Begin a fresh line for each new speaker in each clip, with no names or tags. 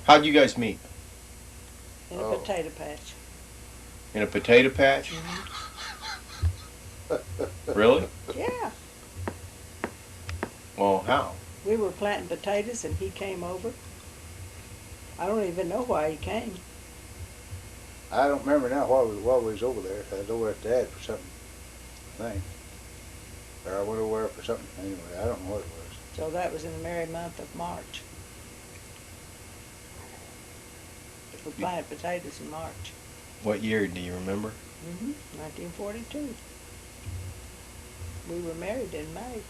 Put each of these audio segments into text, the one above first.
How'd you guys meet?
In a potato patch.
In a potato patch? Really?
Yeah.
Well, how?
We were planting potatoes and he came over. I don't even know why he came.
I don't remember now why we was over there. I was over at Dad for something, I think. Or I went over there for something. Anyway, I don't know what it was.
So that was in the merry month of March. We planted potatoes in March.
What year do you remember?
1942. We were married in May.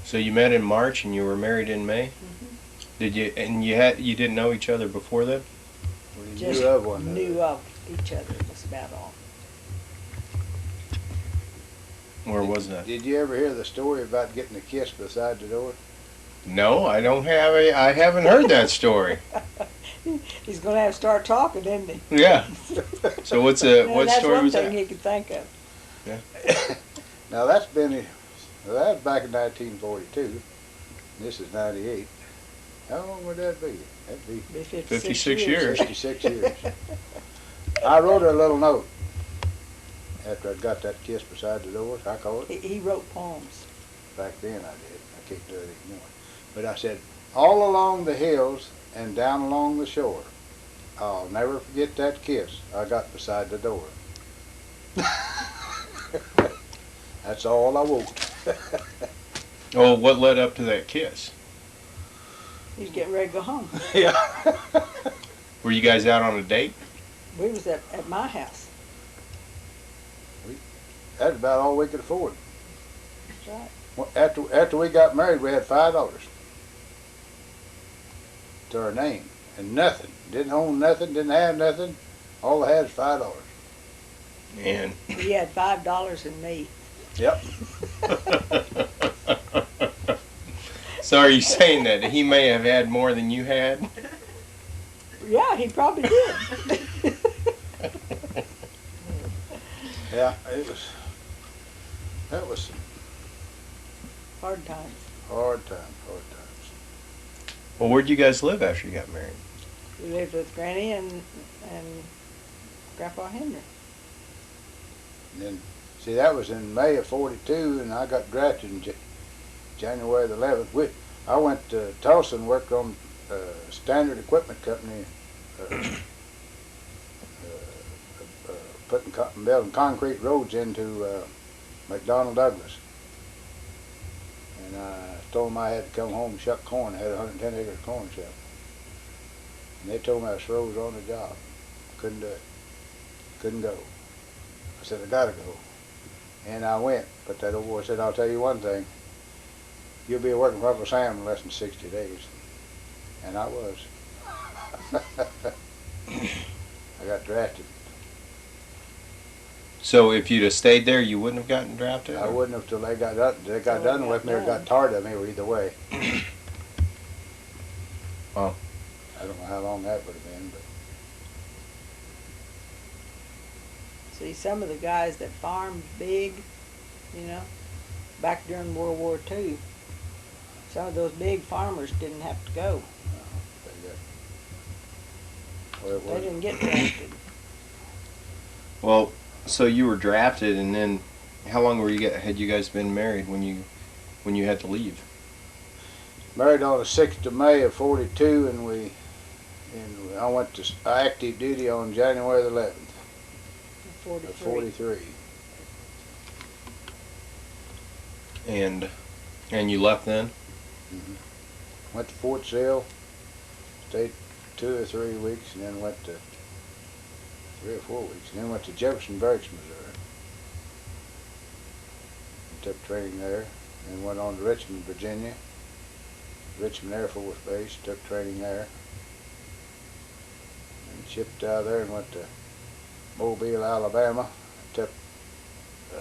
So you met in March and you were married in May? Did you? And you didn't know each other before then?
We
Just
knew of one another.
knew of each other was about all.
Where was that?
Did you ever hear the story about getting a kiss beside the door?
No, I don't have a. I haven't heard that story.
He's going to have to start talking, isn't he?
Yeah. So what story was
That's one thing
that?
he could think of.
Yeah.
Now that's been, well, that was back in 1942. This is 98. How long would that be? That'd be
Be
56 years.
56 years. I wrote her a little note after I'd got that kiss beside the door, I call it.
He wrote poems.
Back then I did. I can't do it anymore. But I said, all along the hills and down along the shore, I'll never forget that kiss I got beside the door. That's all I wrote.
Oh, what led up to that kiss?
He's getting ready to go home.
Yeah.
Were you guys out on a date?
We was at my house.
That's about all we could afford.
That's right.
Well, after we got married, we had $5 to our name and nothing. Didn't own nothing. Didn't have nothing. All I had is $5.
And
He had $5 in me.
Yep.
so are you saying that he may have had more than you had?
Yeah, he probably did.
Yeah, that was
Hard times.
hard times.
Well, where'd you guys live after you got married?
We lived with Granny and Grandpa Henry.
And then, see, that was in May of '42, and I got drafted in January the 11th. I went to Tulsa and worked on Standard Equipment Company, building concrete roads into McDonnell Douglas. And I told them I had to come home and shuck corn. I had a 110-acre corn shop. And they told me I was froze on the job. Couldn't do it. Couldn't go. I said, I gotta go. And I went. But that old boy said, I'll tell you one thing. You'll be working for Uncle Sam in less than 60 days. And I was. I got drafted.
So if you'd have stayed there, you wouldn't have gotten drafted?
I wouldn't have till they got done with me or got tired of me, or either way.
Wow.
I don't know how long that would have been, but
See, some of the guys that farmed big, you know, back during World War II, some of those big farmers didn't have to go. They didn't get drafted.
Well, so you were drafted, and then how long had you guys been married when you had to leave?
Married on the 6th of May of '42, and I went to active duty on January the 11th of 43.
And you left then?
Went to Fort Sill, stayed 2 or 3 weeks, and then went to 3 or 4 weeks, and then went to Jefferson Barracks, Missouri. And took training there, and went on to Richmond, Virginia, Richmond Air Force Base, took training there, and shipped out of there and went to Mobile, Alabama. Took, I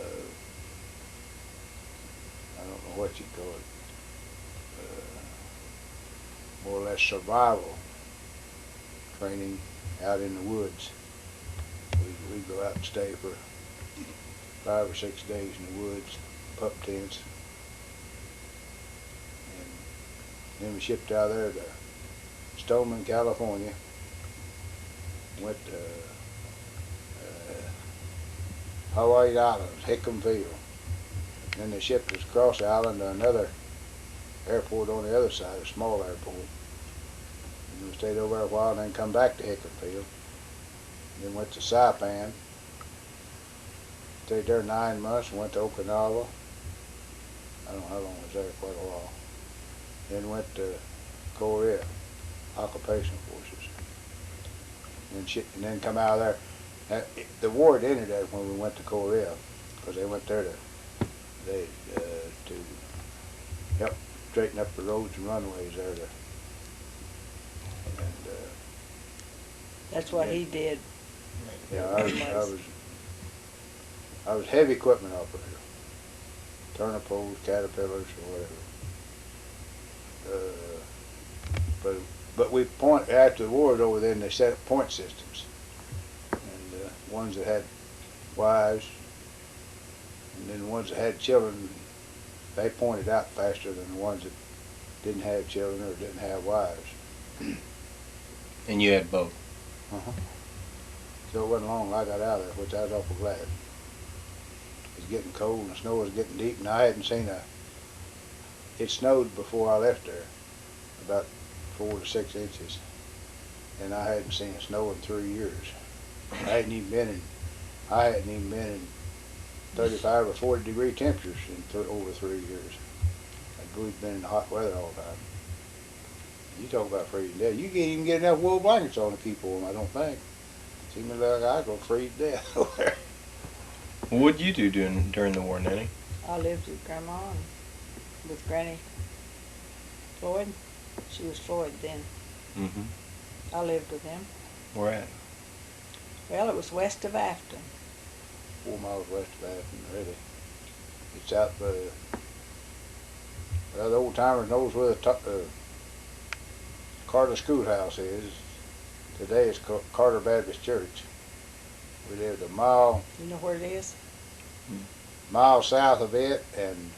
don't know what you call it, more or less survival training out in the woods. We'd go out and stay for 5 or 6 days in the woods, pup tents. And then we shipped out of there to Stoneman, California. Went to Hawaii Islands, Hickam Field. Then they shipped us across the island to another airport on the other side, a small airport. And we stayed over there a while and then come back to Hickam Field. Then went to Saipan. Stayed there 9 months and went to Okinawa. I don't know how long I was there, quite a while. Then went to Korea, occupational forces. And then come out of there. Now, the war had ended there when we went to Korea, because they went there to help straighten up the roads and runways there.
That's what he did.
Yeah, I was heavy equipment operator. Turner poles, caterpillars, or whatever. But we after the war was over, then they set up point systems, and ones that had wives, and then the ones that had children, they pointed out faster than the ones that didn't have children or didn't have wives.
And you had both.
Uh-huh. So it wasn't long I got out of there, which I was awful glad. It was getting cold and the snow was getting deep, and I hadn't seen it snowed before I left there, about 4 to 6 inches, and I hadn't seen it snow in 3 years. I hadn't even been in 35 or 40 degree temperatures in over 3 years. We've been in hot weather all the time. You talk about freezing to death. You can't even get enough wool blankets on to keep warm, I don't think. Seems like I go freeze to death over there.
What did you do during the war, Nanny?
I lived with Grandma and with Granny Floyd. She was Floyd then.
Mm-hmm.
I lived with them.
Where at?
Well, it was west of Afton.
4 miles west of Afton, really. It's out by the old timers knows where the Carter Schoolhouse is. Today it's called Carter Baptist Church. We lived a mile.
You know where it is?
Mile south of it, and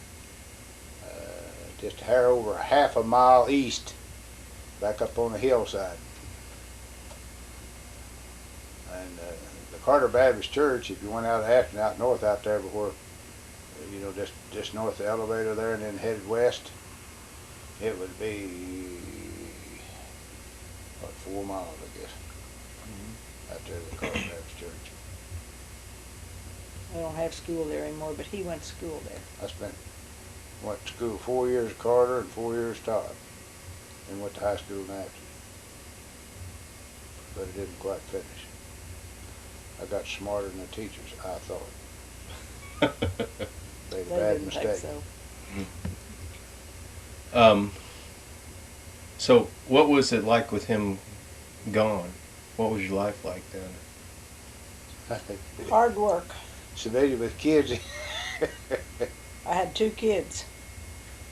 just a hair over half a mile east, back up on the hillside. And the Carter Baptist Church, if you went out of Afton, out north out there before, just north of the elevator there and then headed west, it would be, what, 4 miles, I guess, out there at the Carter Baptist Church.
I don't have school there anymore, but he went to school there.
Went to school 4 years at Carter and 4 years Todd, and went to high school in Afton. But it didn't quite finish. I got smarter than the teachers, I thought. Made a bad
didn't
mistake.
think
so. So what was it like with him gone? What was your life like then?
Hard work.
Civilian with kids.
I had 2 kids,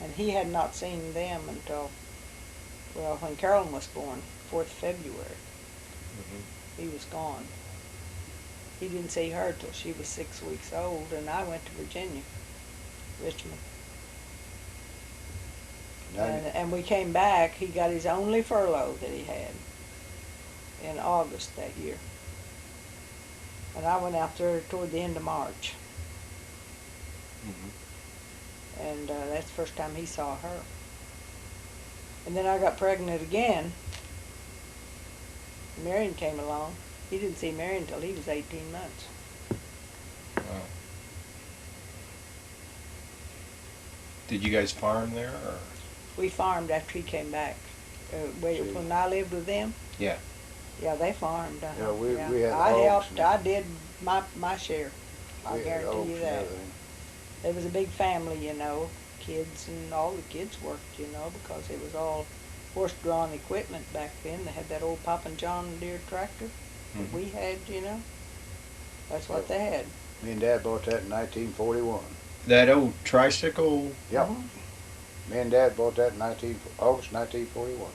and he had not seen them until, well, when Carolyn was born, 4th February.
Mm-hmm.
He was gone. He didn't see her till she was 6 weeks old, and I went to Virginia, Richmond. And we came back. He got his only furlough that he had in August that year. And I went out there toward the end of March.
Mm-hmm.
And that's the first time he saw her. And then I got pregnant again. Marion came along. He didn't see Marion until he was 18 months.
Wow. Did you guys farm there, or?
We farmed after he came back. When I lived with them?
Yeah.
Yeah, they farmed.
Yeah, we had
I
hogs
helped. I did my share. I guarantee you that. There was a big family, kids, and all the kids worked, because it was all horse-drawn equipment back then. They had that old Papa John Deere tractor that we had, That's what they had.
Me and Dad bought that in 1941.
That old tricycle?
Yep. Me and Dad bought that in August 1941.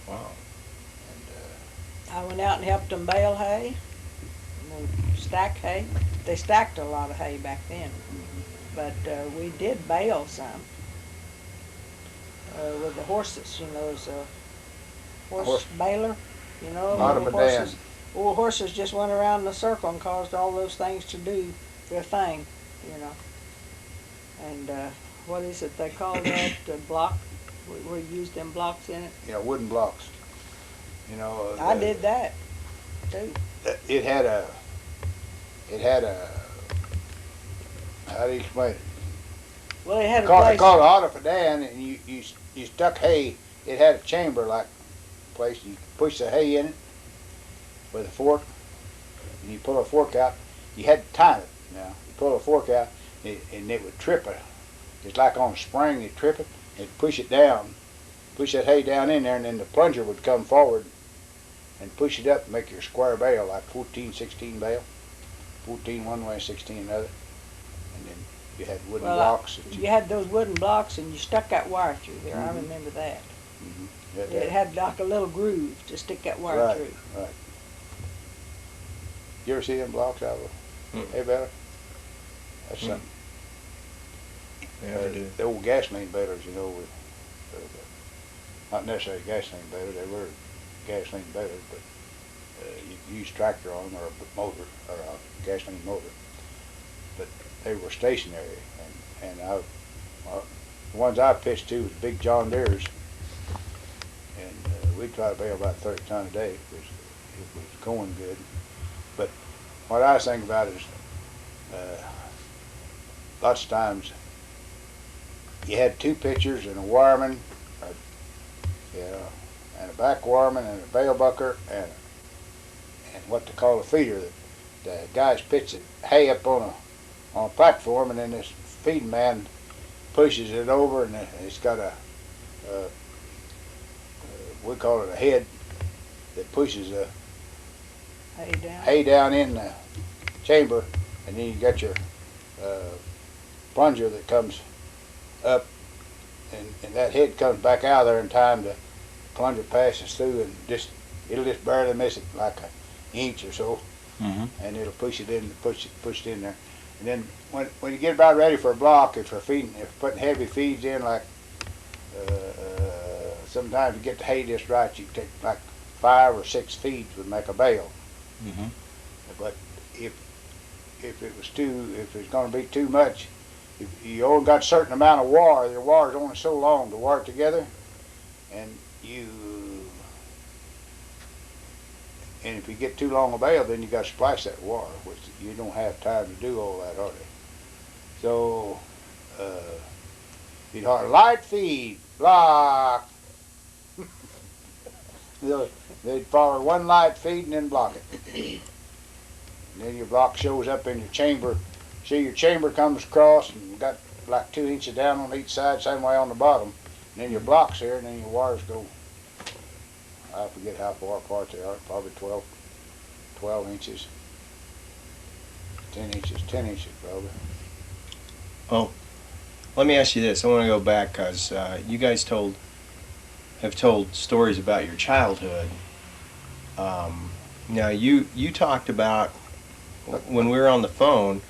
Wow.
And
I went out and helped them bale hay, and stack hay. They stacked a lot of hay back then, but we did bale some. with the horses, you know, as a horse
Horse-
baler, you know,
Lot of
old
a damn.
horses. Old horses just went around in a circle and caused all those things to do their thing, you know. And what is it they call that? The block? We used them blocks in it.
You know, wooden blocks. You know.
I did that too.
It had a. How do you explain it?
Well, it had a
They
place.
called it hot up and and you stuck hay. It had a chamber like place. You push the hay in it with a fork, and you pull a fork out. You had to time it. Now you pull a fork out, and it would trip it. It's like on a spring. You trip it, and push it down, push that hay down in there, and then the plunger would come forward and push it up and make your square bale, like 14, 16 bale. 14 one way, 16 another, and then you had wooden blocks.
You had those wooden blocks, and you stuck that wire through there. I
Mhm.
remember that.
Mm-hmm.
It had like a little groove to stick that wire
Right,
through.
right. You ever see them blocks out of hay baler? That's something.
Yeah, I do.
The old gasoline balers, you know, with, not necessarily gasoline baler, they were gasoline balers, but you could use tractor on them or a motor or a gasoline motor. But they were stationary, and the ones I pitched to was big John Deere's, and we'd try to bale about 30 ton a day. It was going good. But what I was thinking about is lots of times you had two pitchers and a wireman, and a back wireman and a bale bucker and what they call a feeder. The guys pitch it hay up on a platform, and then this feeding man pushes it over, and it's got we call it a head that pushes the hay down in the chamber, and then you got your plunger that comes up, and that head comes back out of there in time. The plunger passes through, and it'll just barely miss it, like an inch or so, and it'll push it in there. And then when you get about ready for a block, if you're putting heavy feeds in, like sometimes you get the hay just right, you take like 5 or 6 feeds would make a bale. But if it's going to be too much, if you only got a certain amount of wire, the wire's only so long to wire it together, and if you get too long a bale, then you got to splice that wire, which you don't have time to do all that hardly. So you'd have light feed, block. They'd follow one light feed and then block it. And then your block shows up in your chamber. See, your chamber comes across and got like 2 inches down on each side, same way on the bottom. And then your block's here, and then your wires go, I forget how far apart they are, probably 12 inches. 10 inches probably.
Well, let me ask you this. I want to go back because you guys have told stories about your childhood. Now, you talked about, when we were on the phone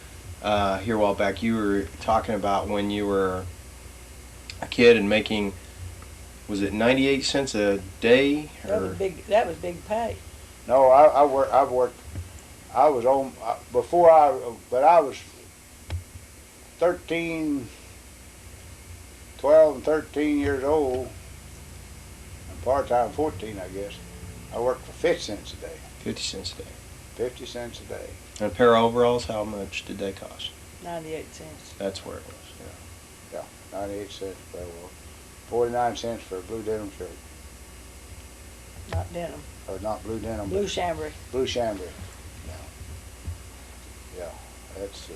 here a while back, you were talking about when you were a kid and making, was it 98 cents a day?
That was big pay.
No, I was on, but I was 12 and 13 years old, and part-time 14, I guess. I worked for 50 cents a day.
50 cents a day.
50 cents a day.
And a pair of overalls, how much did they cost?
98 cents.
That's where it was.
Yeah, 98 cents per hour. 49 cents for a blue denim shirt.
Not denim.
Or not blue denim.
Blue chambray.
Blue chambray. Yeah, that's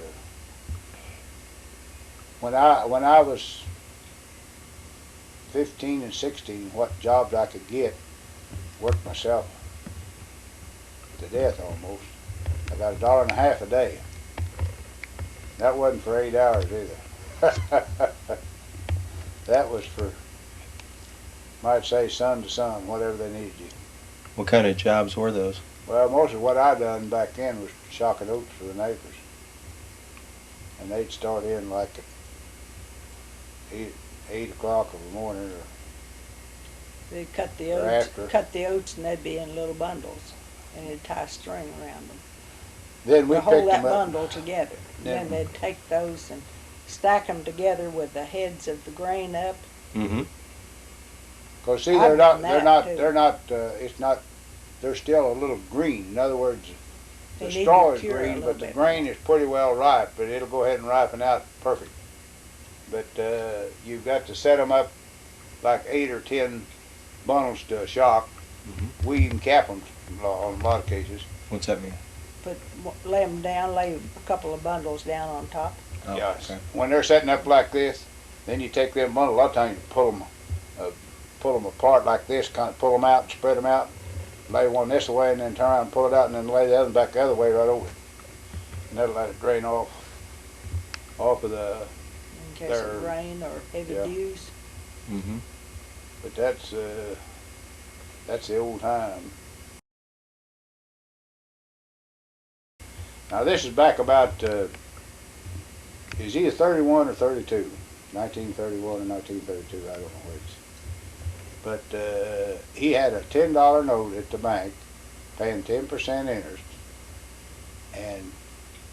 when I was 15 and 16, what jobs I could get, worked myself to death almost. I got $1.50 a day. That wasn't for 8 hours either. That was for, might say, sun to sun, whatever they needed you.
What kind of jobs were those?
Well, most of what I done back then was shocking oats for the neighbors. And they'd start in like at 8 o'clock in the morning or
They'd cut the
Or
oats,
after.
and they'd be in little bundles, and they'd tie string around them
Then we
to hold
picked
that
them up.
bundle together.
Then-
Then they'd take those and stack them together with the heads of the grain up.
Mm-hmm.
Cause see,
I've done that, too.
it's not, they're still a little green. In other words,
They
the
need
straw
to
is
cure a
green,
little
but the
bit
grain is pretty well ripe, but it'll go ahead and ripen out perfect. But, you've got to set them up like 8 or 10 bundles to a shock.
Mm-hmm.
We even cap them on a lot of cases.
What's that mean?
Lay them down, lay a couple of bundles down on top.
Oh,
Yes.
okay.
When they're setting up like this, then you take them bundles. A lot of times you pull them apart like this, kind of pull them out and spread them out. Lay one this way and then turn around and pull it out and then lay the other one back the other way right over it. And that'll let it drain off of the.
In case
They're-
of rain or heavy
yeah.
dews.
Mm-hmm.
But that's the old time. Now this is back about, is either 31 or 32, 1931 or 1932, I don't know which. But he had a $10 note at the bank, paying 10% interest, and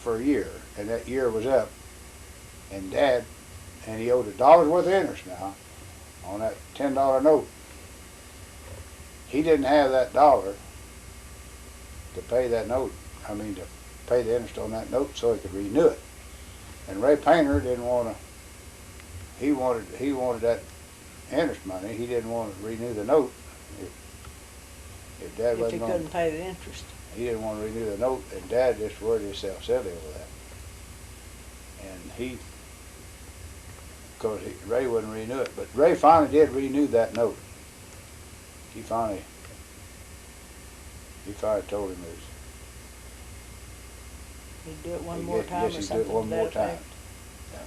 for a year, and that year was up, and he owed $1 worth of interest now on that $10 note. He didn't have that dollar to pay that note. I mean, to pay the interest on that note so he could renew it. And Ray Painter didn't want to. He wanted that interest money. He didn't want to renew the note. If Dad
If he
wasn't going,
couldn't pay the interest.
he didn't want to renew the note, and Dad just worried himself silly over that. And because Ray wouldn't renew it, but Ray finally did renew that note. He finally told him it was.
He'd do it one
He
more
get-
time
yes,
or
he'd do it
something
one
to that
more time.
effect.
Yeah.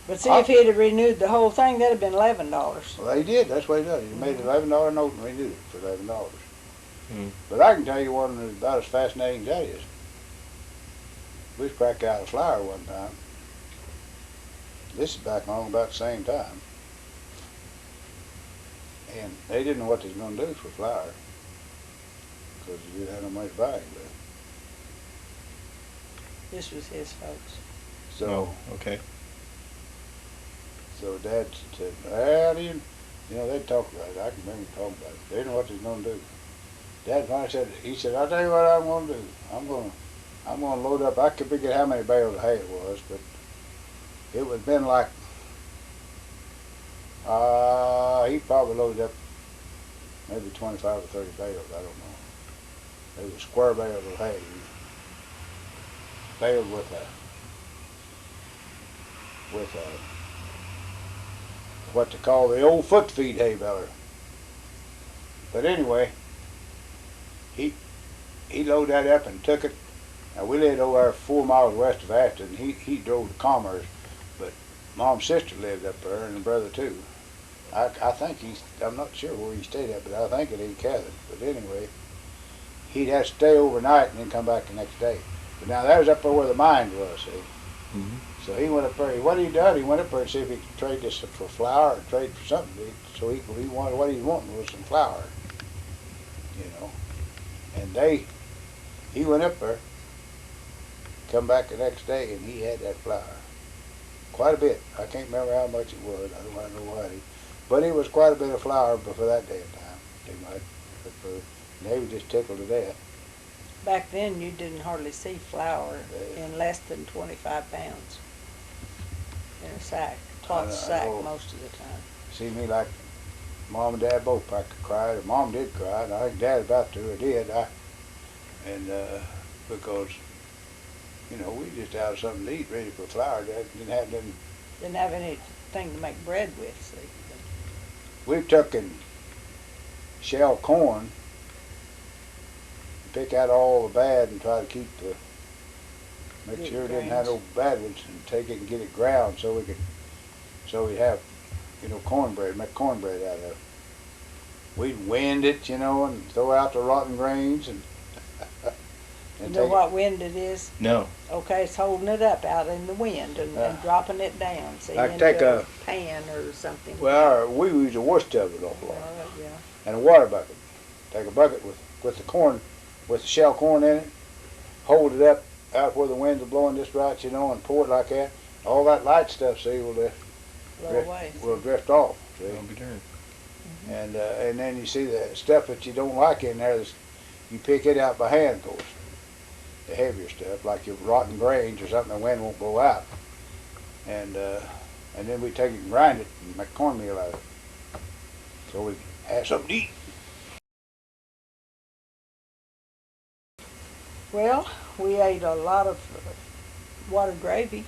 But see, if he'd have renewed the whole thing, that'd have been $11.
Well, he did. That's what he did. He made an $11 note and renewed it for $11.
Mm.
But I can tell you one that's about as fascinating as that is. We was cracked out a flower one time. This is back on about the same time. And they didn't know what they was going to do for flour. Because they didn't have no money to buy it.
This was his folks.
So,
Oh, okay.
so Dad said, well, you know, they'd talk about it. I can remember talking about it. They didn't know what they was going to do. Dad finally said, he said, I'll tell you what I'm going to do. I'm going to load up. I could forget how many bales of hay it was, but it would have been like, he probably loaded up maybe 25 or 30 bales. I don't know. They were square bales of hay, baled with what they call the old foot feed hay baler. But anyway, he loaded that up and took it. Now we lived over there 4 miles west of Ashton. He drove to Commerce, but Mom's sister lived up there and her brother too. I think I'm not sure where he stayed at, but I think it ain't Cabot. But anyway, he'd have to stay overnight and then come back the next day. But now that was up there where the mine was, see.
Mm-hmm.
So he went up there. What he done? He went up there to see if he could trade this for flour or trade for something. So he wanted, what he wanted was some flour, you know. And he went up there, come back the next day, and he had that flour. Quite a bit. I can't remember how much it was. I don't know why. But it was quite a bit of flour before that day of time. And they were just tickled to death.
Back then, you didn't hardly see flour in less than 25 pounds in a sack, cloth sack most of the time.
See me like Mom and Dad both practically cried. Mom did cry, and I think Dad about to, or did. Because, you know, we just out of something to eat, ready for flour. Dad didn't have nothing.
Didn't have anything to make bread with, see.
We've taken shell corn, pick out all the bad and try to keep make
Good
sure it didn't have
grains.
no bad ones, and take it and get it ground so we have, you know, cornbread, make cornbread out of it. We'd wind it, you know, and throw out the rotten grains, and
You
And
know
take
what wind it is?
No.
Okay, it's holding it up out in the wind and dropping it down, see,
Like
into
take
a
a-
pan or something.
Well, we use a wash tub an awful lot.
Yeah.
And a water bucket. Take a bucket with the corn, with the shell corn in it, hold it up out where the winds are blowing just right, you know, and pour it like that. All that light stuff, see, will
Blow away.
drift off. See?
I'll be darned.
And then you see the stuff that you don't like in there, you pick it out by hand, of course. The heavier stuff, like your rotten grains or something, the wind won't blow out. And then we take it and grind it and make cornmeal out of it. So we have something to eat.
Well, we ate a lot of water gravy,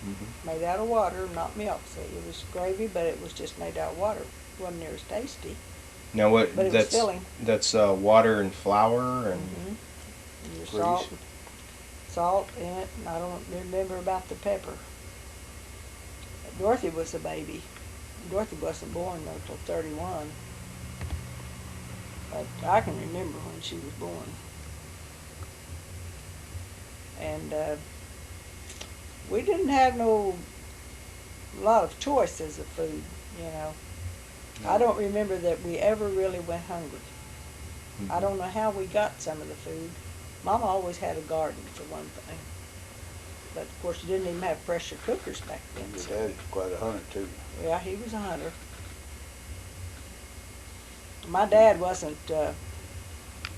Mm-hmm.
made out of water, not milk. See, it was gravy, but it was just made out of water. It wasn't near as tasty,
Now what?
but it was filling.
That's water and flour and.
Mm-hmm. Your
Grease.
salt in it, and I don't remember about the pepper. Dorothy was a baby. Dorothy wasn't born until 31, but I can remember when she was born. And we didn't have a lot of choices of food, you know. I don't remember that we ever really went hungry.
Mm-hmm.
I don't know how we got some of the food. Mama always had a garden, for one thing. But, of course, you didn't even have pressure cookers back then.
Your
So.
dad's quite a hunter, too.
Yeah, he was a hunter. My dad wasn't,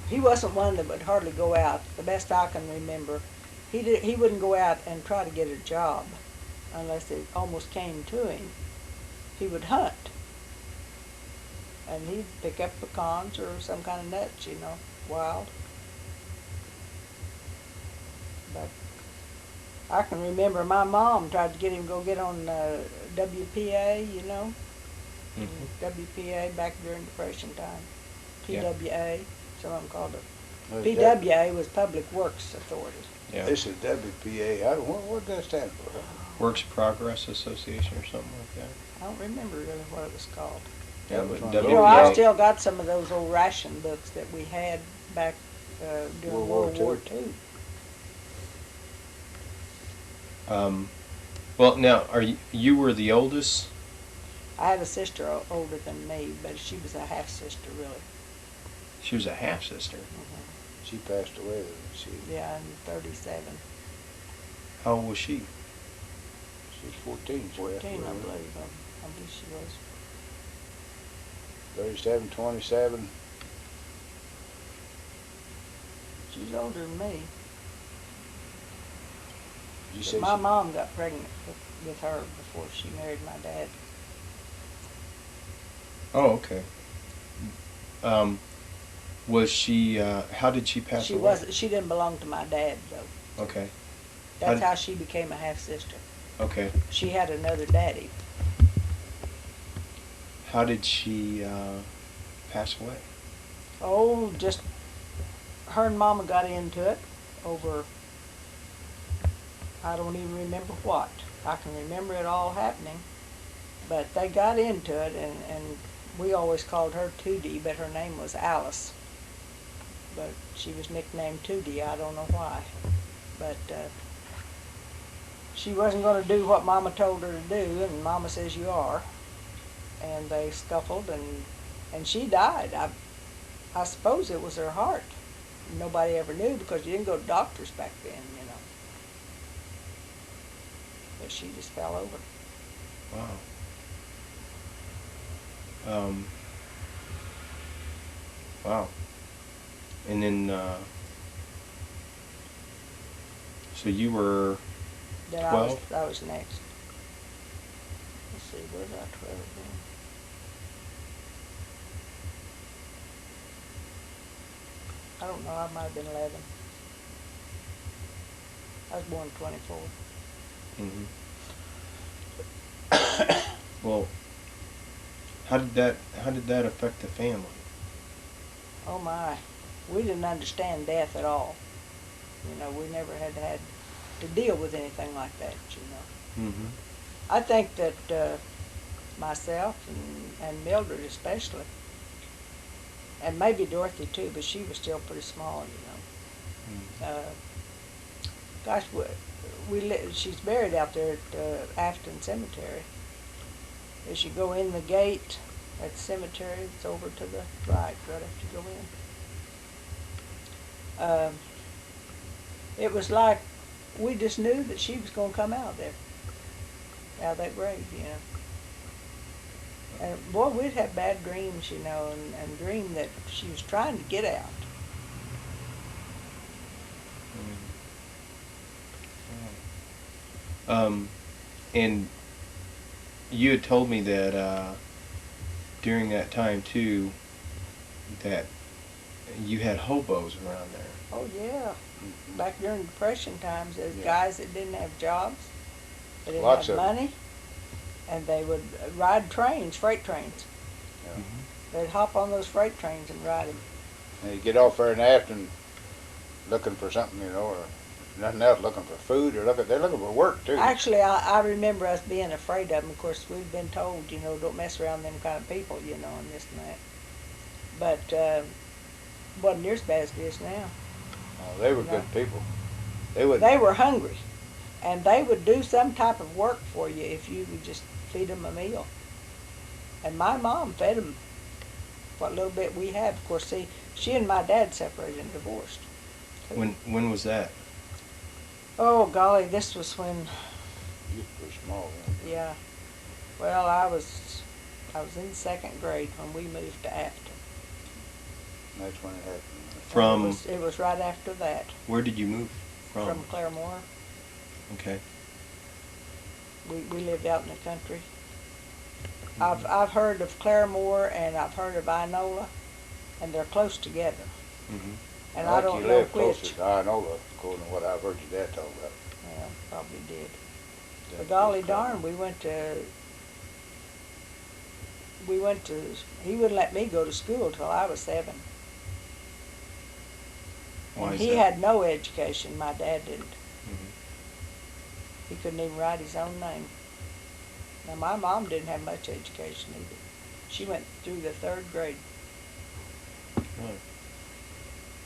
he wasn't one that would hardly go out. The best I can remember, he wouldn't go out and try to get a job unless it almost came to him. He would hunt. And he'd pick up pecans or some kind of nuts, you know, wild. But I can remember my mom tried to get him to go get on WPA, you know.
Mm-hmm.
WPA back during Depression time.
Yeah.
PWA, some of them called it.
Well,
PWA was Public Works Authority.
Yeah.
This is WPA. What does that stand for?
Works Progress Association or something like that.
I don't remember really what it was called.
Yeah,
was
but
one.
You know, I
WPA
still got some of those old ration books that we had back during World War II.
Well, now, you were the oldest?
I had a sister older than me, but she was a half-sister, really.
She was a half-sister.
She passed away, didn't she?
Yeah, in 37.
How old was she?
She's 14.
14, I
believe.
believe she was.
37, 27.
She's older than me.
You
But
said
my
she-
mom got pregnant with her before she married my dad.
Oh, okay. Was she, how did she pass
She
away?
wasn't. She didn't belong to my dad though.
Okay,
That's
How-
how she became a half sister.
okay.
She had another daddy.
How did she pass away?
Oh, just her and Mama got into it over. I don't even remember what. I can remember it all happening, but they got into it, and we always called her Tootie, but her name was Alice. But she was nicknamed Tootie. I don't know why, but she wasn't going to do what Mama told her to do, and Mama says you are. And they scuffled, and she died. I suppose it was her heart. Nobody ever knew because you didn't go to doctors back then, you know. But she just fell over.
Wow. Wow. And then, so you were
Then
12?
I was next. Let's see, where was I 12 then? I don't know, I might have been 11. I was born 24.
Well, how did that affect the family?
Oh my, we didn't understand death at all. You know, we never had to deal with anything like that, you know.
Mm-hmm.
I think that myself and Mildred especially, and maybe Dorothy too, but she was still pretty small, you know. Gosh, she's buried out there at Afton Cemetery. As you go in the gate at the cemetery, it's over to the right after you go in. It was like we just knew that she was going to come out there, out of that grave, you know. And boy, we'd have bad dreams, you know, and dream that she was trying to get out.
And you had told me that during that time too, that you had hobos around there.
Oh yeah, back during Depression times, there's
Yeah.
guys that didn't have jobs, they didn't
Lots
have
of 'em.
money, and they would ride trains, freight trains.
Yeah.
They'd hop on those freight trains and ride them.
And you get off there in the afternoon looking for something, you know, or nothing else, looking for food, or they're looking for work too.
Actually, I remember us being afraid of them. Of course, we'd been told, you know, don't mess around them kind of people, you know, and this and that. But wasn't near as bad as it is now.
They were
No.
good people. They would.
They were hungry, and they would do some type of work for you if you would just feed them a meal. And my mom fed them what little bit we had. Of course, see, she and my dad separated and divorced.
When was that?
Oh golly, this was when,
You were small then.
yeah. Well, I was in second grade when we moved to Afton.
That's when it happened.
From
It was right after that.
where did you move from?
From Claremore.
Okay.
We lived out in the country. I've heard of Claremore and I've heard of Inola, and they're close together.
Mm-hmm.
And
Like
I don't
you
know
live
which.
closer to Inola, according to what I've heard your dad talk about.
Yeah, probably did. But
That's
golly
just
darn, we went to. He wouldn't let me go to school till I was 7.
Why
And
is
he
that?
had no education. My dad didn't.
Mhm.
He couldn't even write his own name. Now my mom didn't have much education either. She went through the 3rd grade.
Right.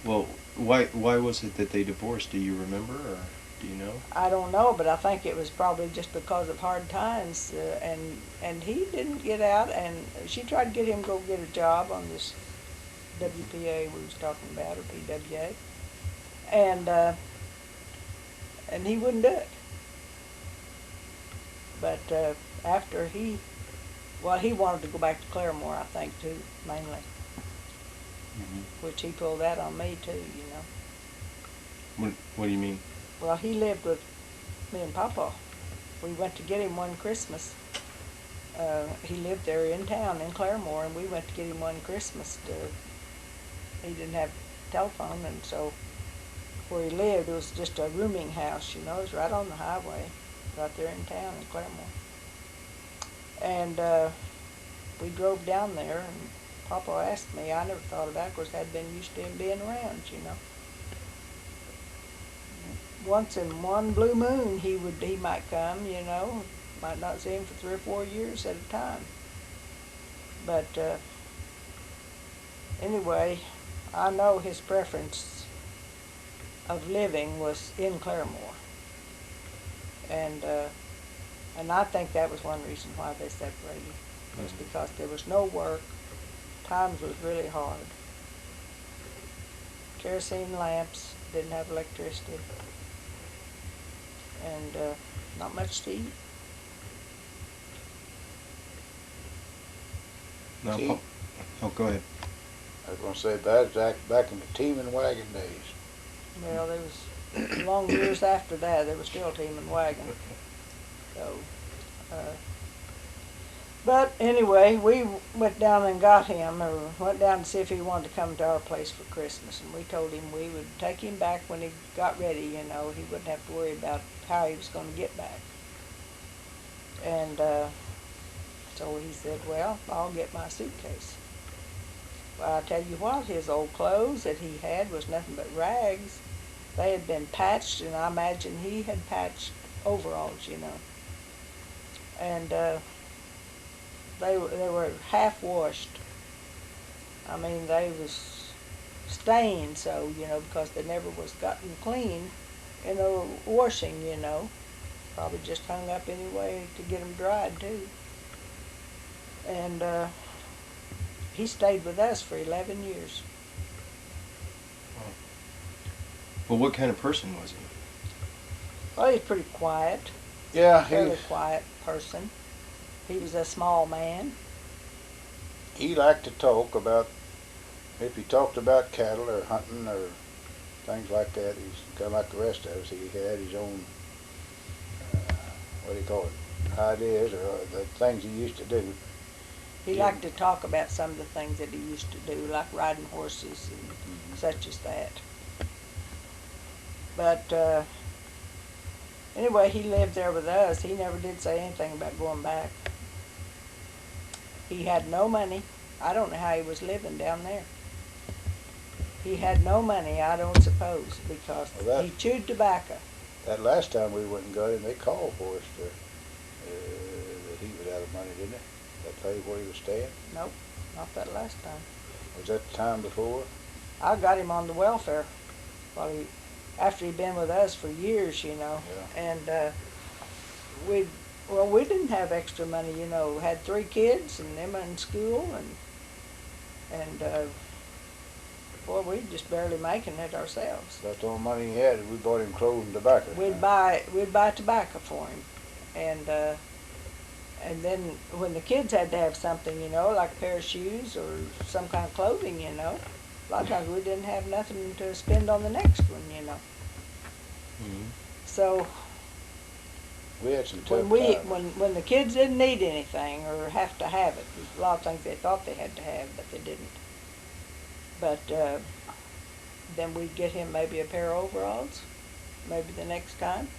Well, why was it that they divorced? Do you remember, or do you know?
I don't know, but I think it was probably just because of hard times, and he didn't get out, and she tried to get him to go get a job on this WPA we was talking about, or PWA, and he wouldn't do it. But after he wanted to go back to Claremore, I think, too, mainly,
Mm-hmm.
which he pulled that on me, too, you know.
What do you mean?
Well, he lived with me and Papa. We went to get him one Christmas. He lived there in town in Claremore, and we went to get him one Christmas. He didn't have telephone, and so where he lived, it was just a rooming house, you know. It was right on the highway, right there in town in Claremore. And we drove down there, and Papa asked me. I never thought about it. Of course, I'd been used to him being around, you know. Once in one blue moon, he might come, you know. Might not see him for 3 or 4 years at a time. But anyway, I know his preference of living was in Claremore, and I think that was one reason why they separated, was because there was no work. Times was really hard. Kerosene lamps, didn't have electricity, and not much to eat.
No.
See?
Oh, go ahead.
I was going to say, back in the teaming wagon days.
Well, there was long years after that, there was still teaming wagon. So, but anyway, we went down and got him, or went down to see if he wanted to come to our place for Christmas, and we told him we would take him back when he got ready, you know. He wouldn't have to worry about how he was going to get back. And so he said, well, I'll get my suitcase. Well, I tell you what, his old clothes that he had was nothing but rags. They had been patched, and I imagine he had patched overalls, you know. And they were half washed. I mean, they was stain so, you know, because they never was gotten clean in a washing, you know. Probably just hung up anyway to get them dried too. And he stayed with us for 11 years.
Well, what kind of person was he?
Well, he's pretty quiet.
Yeah,
Fairly quiet person. He was a small man.
he liked to talk about, if he talked about cattle or hunting or things like that, he's kind of like the rest of us. He had his own, what do you call it, ideas or the things he used to do.
He liked to talk about some of the things that he used to do, like riding horses and such as that. But anyway, he lived there with us. He never did say anything about going back. He had no money. I don't know how he was living down there. He had no money, I don't suppose, because he chewed tobacco.
That last time we went and got him, they called for us to, that he was out of money, didn't they? That tell you where he was staying?
Nope, not that last time.
Was that the time before?
I got him on the welfare after he'd been with us for years, you know.
Yeah.
And we didn't have extra money, you know. We had 3 kids and them in school, and boy, we just barely making it ourselves.
That's the only money he had. We bought him clothes and tobacco.
We'd buy tobacco for him, and then when the kids had to have something, you know, like a pair of shoes or some kind of clothing, you know, a lot of times we didn't have nothing to spend on the next one, you know.
Mm-hmm.
So
we had some tough times.
when the kids didn't need anything or have to have it, a lot of things they thought they had to have, but they didn't. But then we'd get him maybe a pair of overalls, maybe the next time.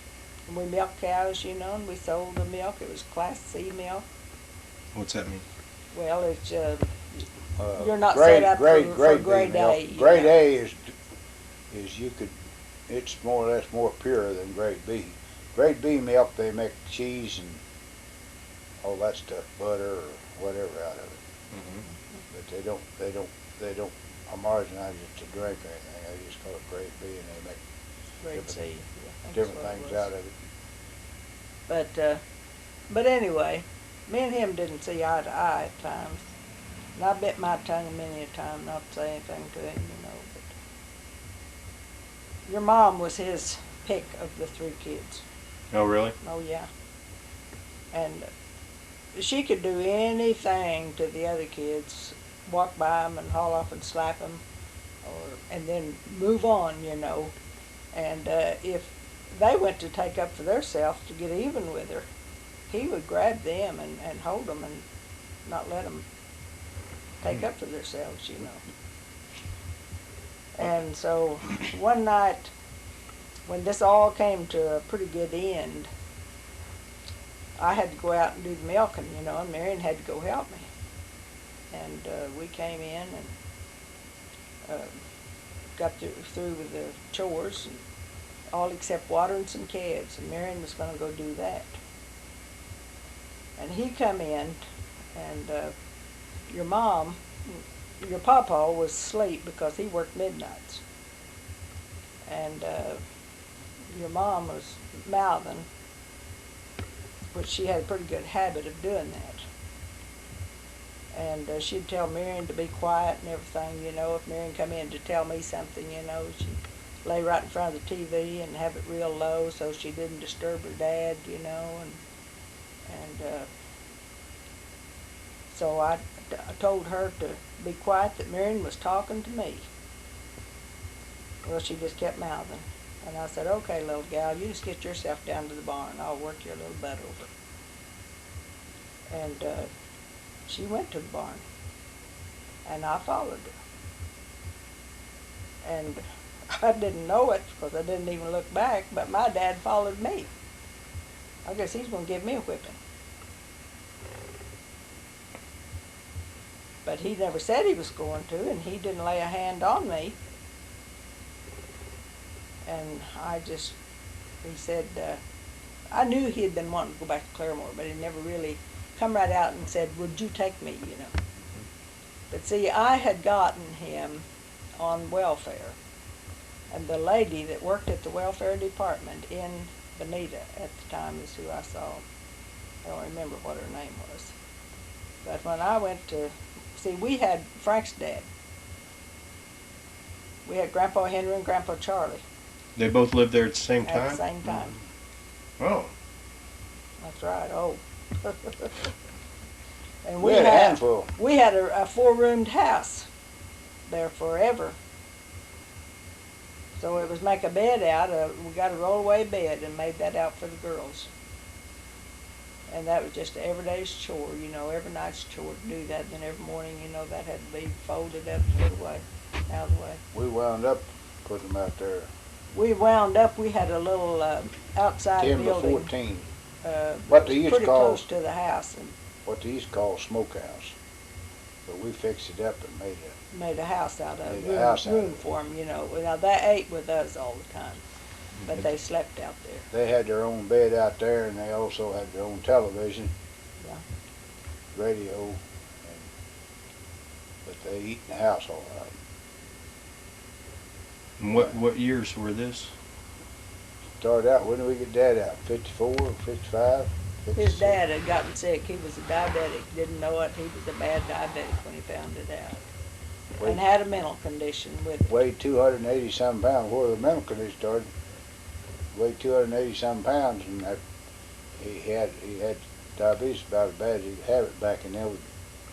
And we milked cows, you know, and we sold the milk. It was Class C milk.
What's that mean?
Well, it's you're not set up for grade A.
Grade A is it's more or less more pure than grade B. Grade B milk, they make cheese and all that stuff, butter or whatever out of it.
Mm-hmm.
But they don't homogenize it to drink or anything. They just call it grade B, and they make
Grade C.
different things out of it.
But anyway, me and him didn't see eye to eye at times. And I bit my tongue many a time not to say anything to him, you know. But your mom was his pick of the 3 kids.
Oh, really?
Oh, yeah. And she could do anything to the other kids, walk by them and haul off and slap them, and then move on, you know. And if they went to take up for themselves to get even with her, he would grab them and hold them and not let them take up for themselves, you know. And so one night, when this all came to a pretty good end, I had to go out and do the milking, you know, and Marion had to go help me. And we came in and got through with the chores, and all except watering some calves, and Marion was going to go do that. And he come in, and your papa was asleep because he worked midnights. And your mom was mouthing, which she had a pretty good habit of doing that. And she'd tell Marion to be quiet and everything, you know. If Marion come in to tell me something, you know, she'd lay right in front of the TV and have it real low so she didn't disturb her dad, you know. And so I told her to be quiet, that Marion was talking to me. Well, she just kept mouthing. And I said, okay, little gal, you just get yourself down to the barn. I'll work your little butt over. And she went to the barn. And I followed her. And I didn't know it because I didn't even look back, but my dad followed me. I guess he's going to give me a whipping. But he never said he was going to, and he didn't lay a hand on me. And he said, I knew he had been wanting to go back to Claremore, but he never really come right out and said, would you take me, you know. But see, I had gotten him on welfare. And the lady that worked at the welfare department in Bonita at the time is who I saw. I don't remember what her name was. But when I went to, see, we had Frank's dad. We had Grandpa Henry and Grandpa Charlie
They both lived there at the same time?
at the same time.
Oh.
That's right. Oh. And
We had a handful.
we had a four-roomed house there forever. So it was make a bed out of, we got a rollaway bed and made that out for the girls. And that was just everyday's chore, you know, every night's chore to do that. And then every morning, you know, that had to be folded up and put away, out of the way.
We wound up putting them out there.
We wound up, we had a little outside
10 by
building.
14.
That
What they
was
used to
pretty
call-
close to the house, and
What they used to call smokehouse. But we fixed it up and
made a house out of it,
Made a house out of
room
it.
for them, you know. Now, they ate with us all the time, but they slept out there.
They had their own bed out there, and they also had their own television,
Yeah.
radio, and, but they eat in the house all right.
And what years were this?
Started out, when did we get Dad out? 54, 55?
His
56?
dad had gotten sick. He was a diabetic. Didn't know it. He was a bad diabetic when he found it out. And had a mental condition with it.
Weighed 280-some pounds. Where the mental condition started, weighed 280-some pounds, and that, he had diabetes about as bad as he could have it back in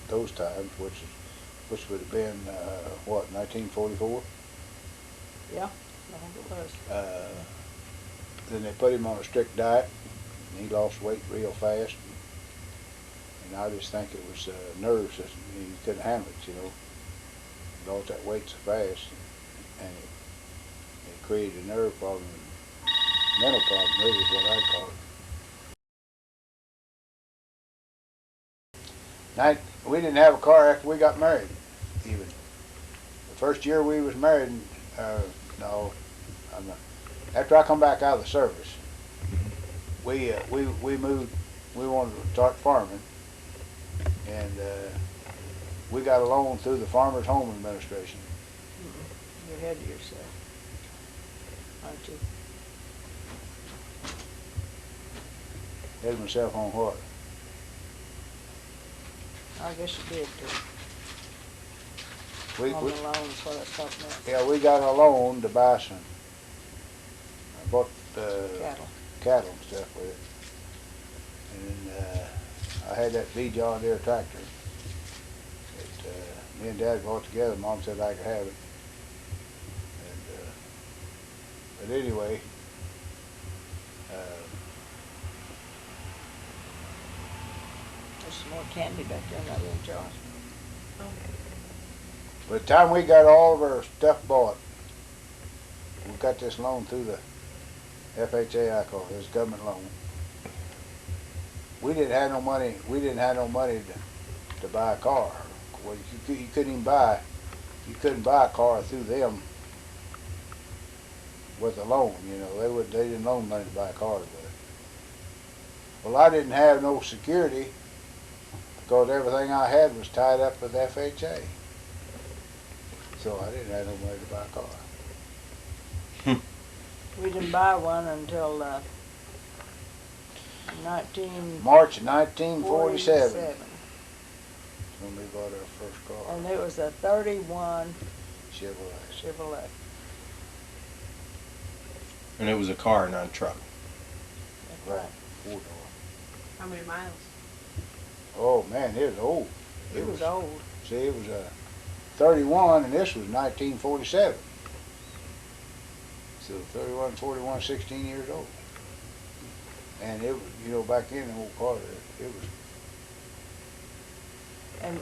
those times, which would have been, 1944?
Yeah, I think it was.
Then they put him on a strict diet, and he lost weight real fast. And I just think it was nerve system. He couldn't handle it, you know. He lost that weight so fast, and it created a nerve problem, mental problem, really is what I'd call it. We didn't have a car after we got married, even. The first year we was married, no, I'm not. After I come back out of the service, we moved. We wanted to start farming, and we got a loan through the Farmers Home Administration.
You're ahead of yourself, aren't you?
Had myself on what?
I guess you did too.
We,
On
we
the loans, what I was talking about.
yeah, we got a loan to buy some. I bought cattle and stuff with it, and I had that V John Deere tractor that me and Dad bought together. Mom said I could have it, and but anyway.
There's some more candy back there in that room, Josh.
By the time we got all of our stuff bought, we got this loan through the FHA, I call it, this government loan. We didn't have no money. We didn't have no money to buy a car. Well, you couldn't even buy. You couldn't buy a car through them with a loan. You know, they didn't loan money to buy cars with it. Well, I didn't have no security because everything I had was tied up with FHA. So I didn't have no money to buy a car.
We didn't buy one until
March of 1947.
1947.
When we bought our first car.
And it was a 31
Chevrolet.
Chevrolet.
And it was a car, not a truck.
That's
Right.
right.
4-door.
How many miles?
Oh man, it was old.
It was old.
See, it was 31, and this was 1947. So 31, 41, 16 years old. And it was, you know, back in the old car, it was.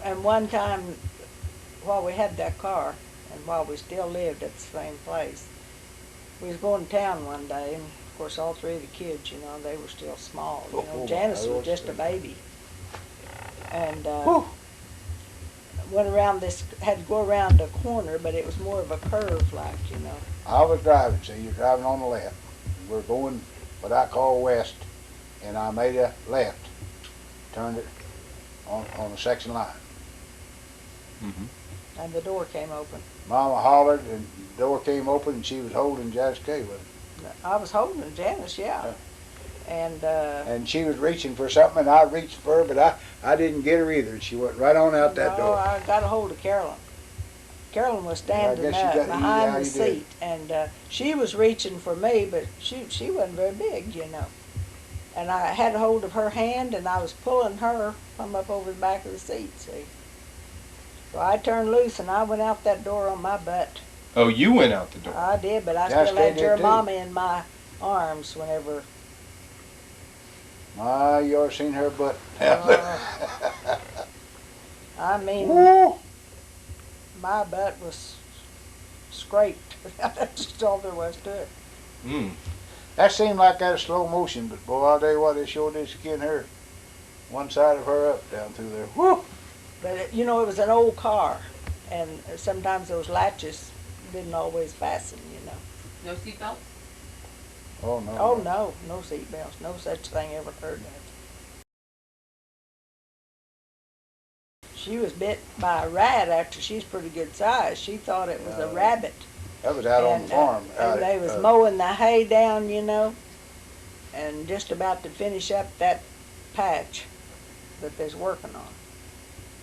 And one time, while we had that car, and while we still lived at the same place, we was going to town one day, and of course all three of the kids, you know, they were still small. You know,
Oh,
Janice
my
was just a
Lord.
baby. And
Whew.
went around this, had to go around a corner, but it was more of a curve like, you know.
I was driving, see, you're driving on the left. We're going what I call west, and I made a left, turned it on the section line.
Mm-hmm.
And the door came open.
Mama hollered, and the door came open, and she was holding Janice Kay with her.
I was holding Janice, yeah.
And she was reaching for something, and I reached for her, but I didn't get her either. She went right on out that door.
I got a hold of Carolyn. Carolyn was standing
I guess
up behind the
you
seat, and she was reaching for me, but she wasn't very big, you know. And I had a hold of her hand, and I was pulling her from up over the back of the seat, see. So I turned loose, and I went out that door on my butt.
Oh, you went out the door.
I did, but I
Janice
still
Kay
had your
did too.
mama in my arms whenever.
My, you ought to seen her butt.
I mean,
Woo!
my butt was scraped. That's just all there was to it.
Mm.
That seemed like that slow motion, but boy, I'll tell you what, it sure did skin her. One side of her up down through there. Whoo!
But you know, it was an old car, and sometimes those latches didn't always fasten, you know.
No seatbelts?
Oh no.
Oh no, no seat belts, no such thing ever occurred to us. She was bit by a rat after she's pretty good size. She thought it was a rabbit.
That was out on the farm.
And they was mowing the hay down, you know, and just about to finish up that patch that they's working on.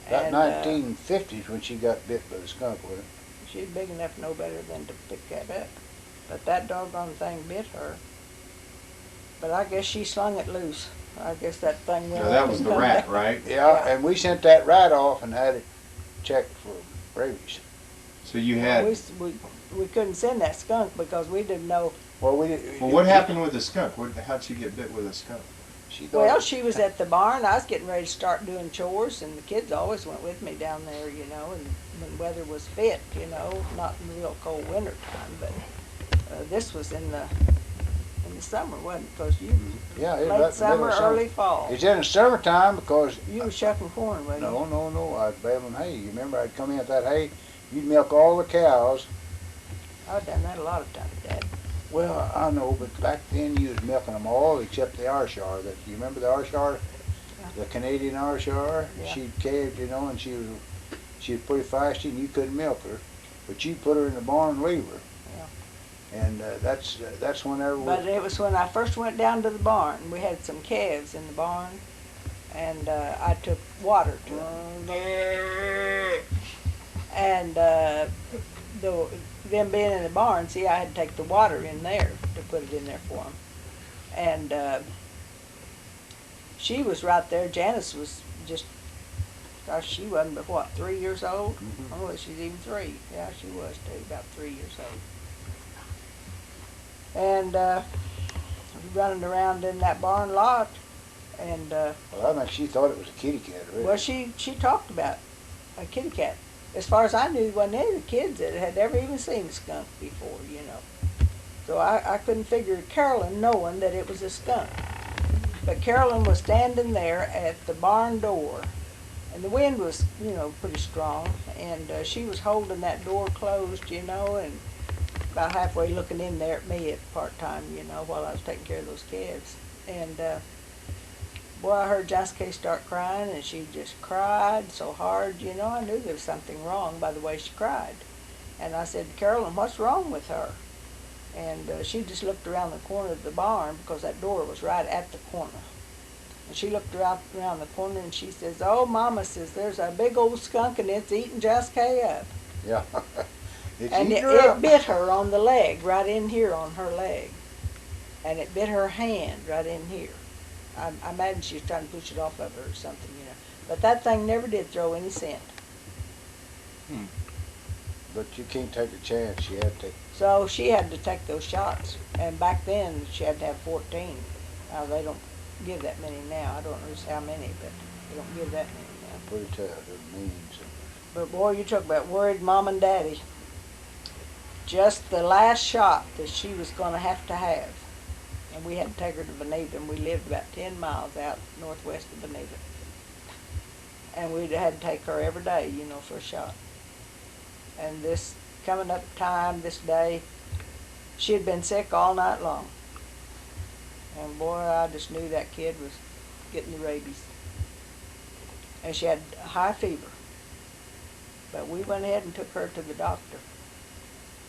About
And,
1950s when she got bit by the skunk with it.
she's big enough to know better than to pick that up. But that doggone thing bit her. But I guess she slung it loose. I guess that thing went
No,
up
that was
and
the
come
rat,
down.
right?
Yeah, and we sent that rat off and had it checked for rabies.
So you had.
We couldn't send that skunk because we didn't know.
Well, we didn't.
Well, what happened with the skunk? How'd she get bit with a skunk?
She thought,
Well, she was at the barn. I was getting ready to start doing chores, and the kids always went with me down there, you know, and when weather was fit, you know, not in the real cold winter time, but this was in the summer, wasn't it? Because you,
yeah, it was
late
right in the
summer,
middle of summer.
early fall.
It's in the summertime because
You were shucking corn, wasn't you?
no, I was baling hay. You remember I'd come in with that hay, you'd milk all the cows.
I've done that a lot of times, Dad.
Well, I know, but back then you was milking them all except the Arshar. You remember the Arshar?
Yeah.
The Canadian Arshar?
Yeah.
She'd calved, you know, and she was pretty feisty and you couldn't milk her. But you put her in the barn and leave her.
Yeah.
And that's whenever we...
But it was when I first went down to the barn. We had some calves in the barn, and I took water to them. And them being in the barn, see, I had to take the water in there to put it in there for them. And she was right there. Janice was just, gosh, she wasn't but what, 3 years old?
Mhm.
I don't know if she's even 3. Yeah, she was too, about 3 years old. And running around in that barn lot, and
Well, I think she thought it was a kitty cat, really.
well, she talked about a kitty cat. As far as I knew, there wasn't any of the kids that had ever even seen a skunk before, you know. So I couldn't figure Carolyn knowing that it was a skunk. But Carolyn was standing there at the barn door, and the wind was, you know, pretty strong, and she was holding that door closed, you know, and about halfway looking in there at me at part-time, you know, while I was taking care of those calves. And boy, I heard Jessica start crying, and she just cried so hard, you know. I knew there was something wrong by the way she cried. And I said, Carolyn, what's wrong with her? And she just looked around the corner of the barn because that door was right at the corner. And she looked around the corner and she says, oh, Mama says, there's a big old skunk and it's eating Jessica up.
Yeah. It's
And
eating
it
her up.
bit her on the leg, right in here on her leg. And it bit her hand right in here. I imagine she was trying to push it off of her or something, you know. But that thing never did throw any scent.
But you can't take a chance. She had to take...
So she had to take those shots. And back then, she had to have 14. Now, they don't give that many now. I don't know just how many, but they don't give that many now.
Pretty tough. It means...
But boy, you talk about worried Mom and Daddy. Just the last shot that she was going to have. And we had to take her to Benita, and we lived about 10 miles out northwest of Benita. And we had to take her every day, you know, for a shot. And this coming up time, this day, she had been sick all night long. And boy, I just knew that kid was getting the rabies. And she had high fever. But we went ahead and took her to the doctor,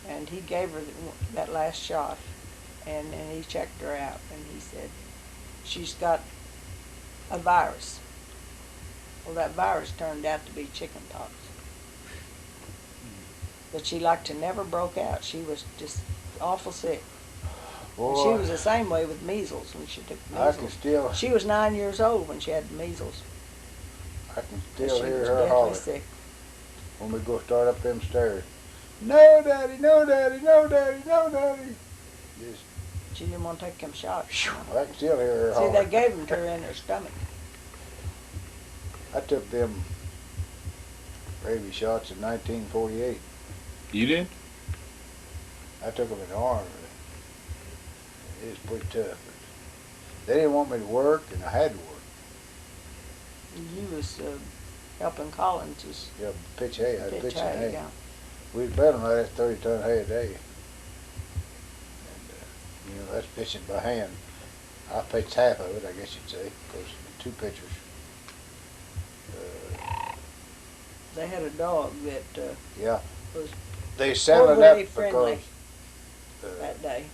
and he gave her that last shot, and he checked her out, and he said, she's got a virus. Well, that virus turned out to be chicken pox. But she like to never broke out. She was just awful sick. And she was the same way with measles when she took
I
measles.
can still,
She was 9 years old when she had measles.
I can
She
still hear
was
her
deathly
holler
sick.
when we go start up them stairs. No, Daddy, no, Daddy, no, Daddy, no, Daddy. Just,
She didn't want to take them shots. You know.
I can still hear her
See,
holler.
they gave them to her in her stomach.
I took them rabies shots in 1948.
You did?
I took them in the army. It was pretty tough. They didn't want me to work, and I had to work.
You was helping Collins.
Yeah, pitch hay. I was pitching hay.
Yeah.
We was baling like that 30-ton hay a day. And, you know, that's pitching by hand. I pitched half of it, I guess you'd say, because two pitchers.
They had a dog that
Yeah.
was
They settled up
overly friendly
because
that day.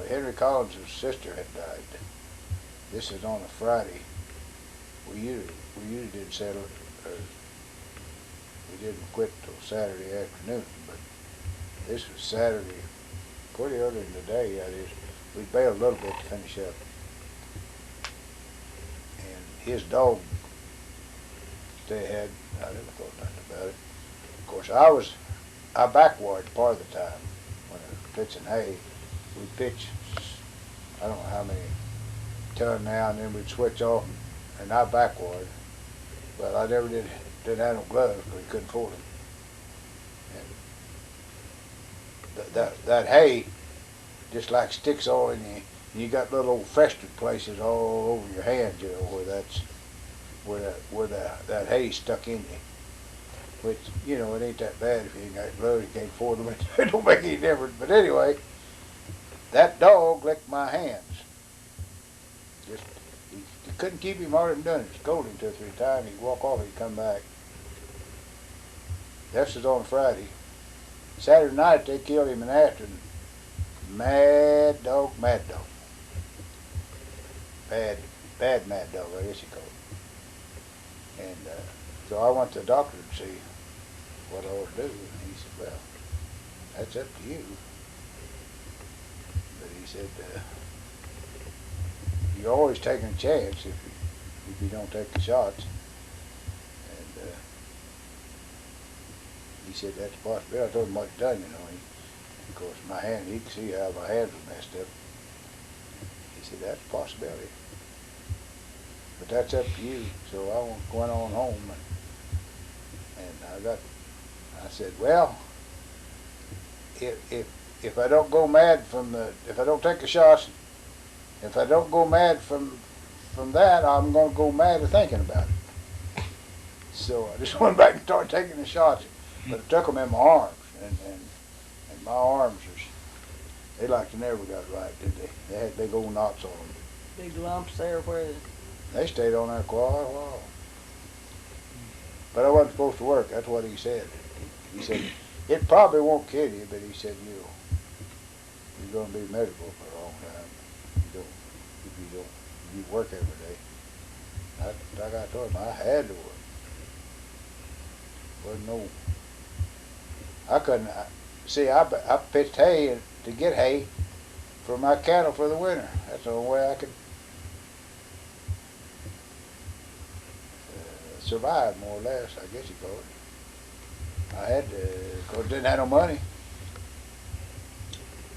Henry Collins' sister had died. This is on a Friday. We usually didn't settle, we didn't quit till Saturday afternoon, but this was Saturday, pretty early in the day. That is, we bailed a little bit to finish up. And his dog, they had, I never thought nothing about it. Of course, I backwared part of the time when I was pitching hay. We'd pitch, I don't know how many ton now, and then we'd switch off, and I backwared. But I never didn't have no gloves because we couldn't afford them. And that hay just like sticks all in you. You got little festered places all over your hands, you know, where that hay stuck in you. Which, you know, it ain't that bad if you ain't got gloves, you can't afford them. It don't make any difference. But anyway, that dog licked my hands. Just, you couldn't keep him hard and done it. Scolded him 2 or 3 times. He'd walk off, he'd come back. This was on Friday. Saturday night, they killed him in the afternoon. Mad dog, mad dog. Bad mad dog, I guess you call it. And so I went to the doctor to see what I ought to do. And he said, well, that's up to you. But he said, you're always taking a chance if you don't take the shots. And he said, that's a possibility. I told him what he'd done, you know. Of course, my hand, he could see how my hands were messed up. He said, that's a possibility. But that's up to you. So I went on home, and I said, well, if I don't go mad if I don't take the shots, if I don't go mad from that, I'm going to go mad of thinking about it. So I just went back and started taking the shots, but I took them in my arms, and my arms, they like to never got right, did they? They had big old knots on them.
Big lumps there where
They stayed on there quite a while. But I wasn't supposed to work, that's what he said. He said, it probably won't kill you, but he said, you're going to be miserable for a long time if you work every day. Like I told him, I had to work. Wasn't no, I couldn't, see, I pitched hay to get hay for my cattle for the winter. That's the only way I could survive, more or less, I guess you call it. I had to, of course, didn't have no money.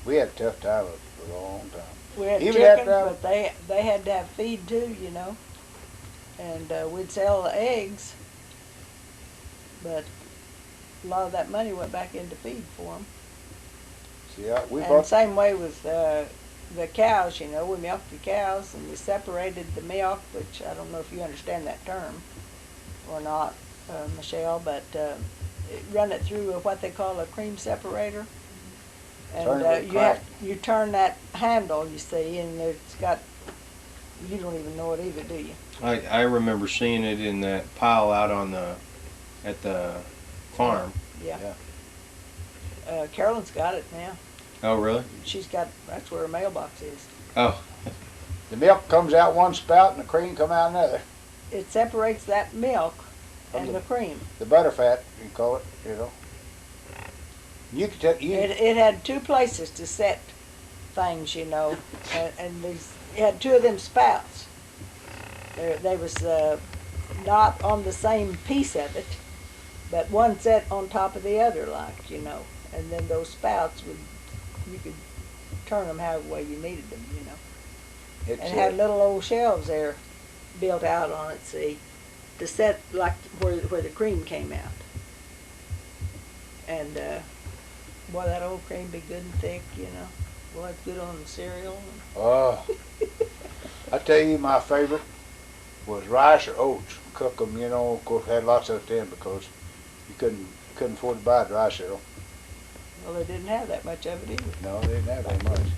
We had a tough time for a long time.
we had
Even
chickens,
after
but they had to have feed too, you know. And we'd sell the eggs, but a lot of that money went back into feed for them.
See, we
And
bought,
same way with the cows, you know. We milked the cows and we separated the milk, which I don't know if you understand that term or not, Michelle, but run it through what they call a cream separator. And
Turn it with
you turn that handle, you see, and it's got, you don't even know it either, do you?
I remember seeing it in that pile out at the farm.
Yeah.
Yeah.
Carolyn's got it now.
Oh, really?
That's where her mailbox is.
Oh.
The milk comes out one spout and the cream come out another.
It separates that milk
From
and the cream.
The butterfat, you call it, you know. You could tell,
It had two places to set things, you know, and it had two of them spouts. They was not on the same piece of it, but one set on top of the other, like, you know. And then those spouts you could turn them however way you needed them, you know.
it's,
And it had little old shelves there built out on it, see, to set like where the cream came out. And boy, that old cream be good and thick, you know. Boy, it's good on the cereal.
I tell you, my favorite was rice or oats. Cook them, you know. Of course, had lots of it then because you couldn't afford to buy dry cereal.
Well, they didn't have that much of it either.
No, they didn't have very much.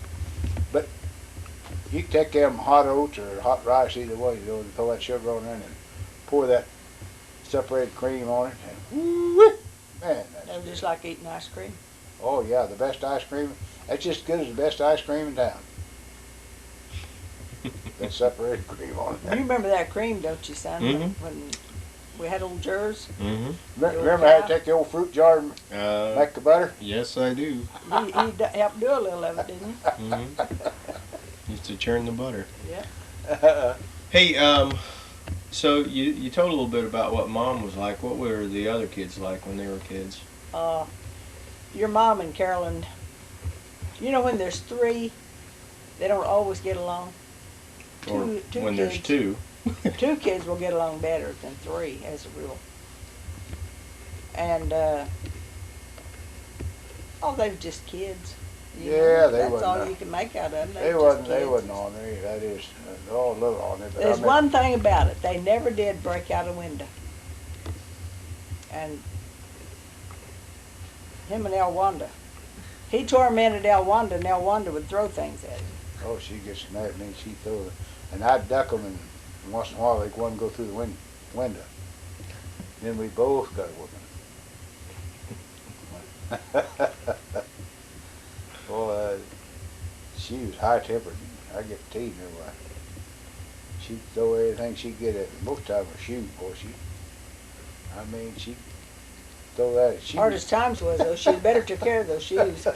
But you can take them hot oats or hot rice either way, you know, and throw that sugar on there and pour that separated cream on it. And woo-wee, man, that's
That was
good.
just like eating ice cream.
Oh yeah, the best ice cream. That's just as good as the best ice cream in town. That separated cream on
You
it.
remember that cream, don't you, son?
Mhm.
When we had old jars,
Mm-hmm.
Remember how to take the old fruit jar and make the butter?
Yes, I do.
you helped do a little of it, didn't you?
Mm-hmm. Used to churn the butter.
Yeah.
Hey, so you told a little bit about what Mom was like. What were the other kids like when they were kids?
Your mom and Carolyn, you know when there's three, they don't always get along.
Or
Two
when there's
kids.
two?
Two kids will get along better than three, as a rule. And, they were just kids. You know.
Yeah, they
That's
wasn't.
all you can make out of them.
They
were just
wasn't. They
kids.
wasn't on there. That is, all a little on there. But
There's
I mean,
one thing about it. They never did break out a window. And him and Elwanda. He tormented Elwanda, and Elwanda would throw things at him.
Oh, she gets mad at me. She throw it, and I'd duck them, and once in a while they'd one go through the window. Then we both got a whooping. Well, she was high tempered. I get teasing her. Why? She'd throw everything she'd get at me. Most of them her shoes, boy. She'd throw that at shoes.
Hardest times was, though, she'd better took care of those shoes.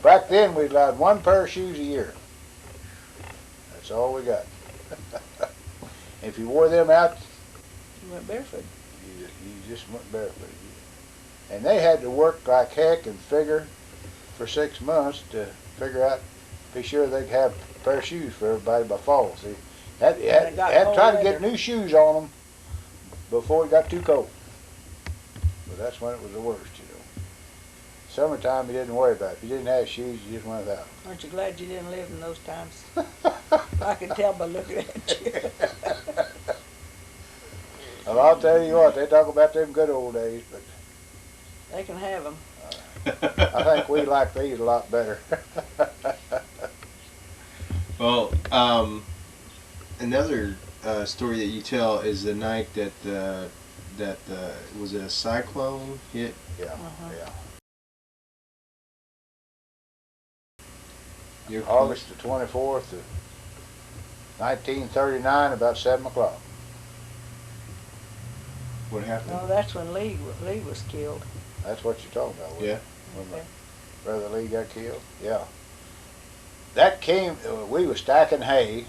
Back then, we allowed one pair of shoes a year. That's all we got. If you wore them out,
You went barefoot.
you just went barefoot. And they had to work like heck and figure for 6 months to figure out, be sure they could have a pair of shoes for everybody by fall. See, had
it got
to try
cold
to get
weather.
new shoes on them before it got too cold. But that's when it was the worst, you know. Summertime, you didn't worry about it. If you didn't have shoes, you just went without.
Aren't you glad you didn't live in those times? I could tell by looking at you.
Well, I'll tell you what, they talk about them good old days, but
They can have them.
I think we like these a lot better.
Well, another story that you tell is the night that was it a cyclone hit?
Yeah,
Uh-huh.
yeah.
Your
August the 24th of 1939, about 7 o'clock.
What happened?
No, that's when Lee was killed.
That's what you're talking about.
Yeah.
When my
Okay.
brother Lee got killed. Yeah. That came, we were stacking hay.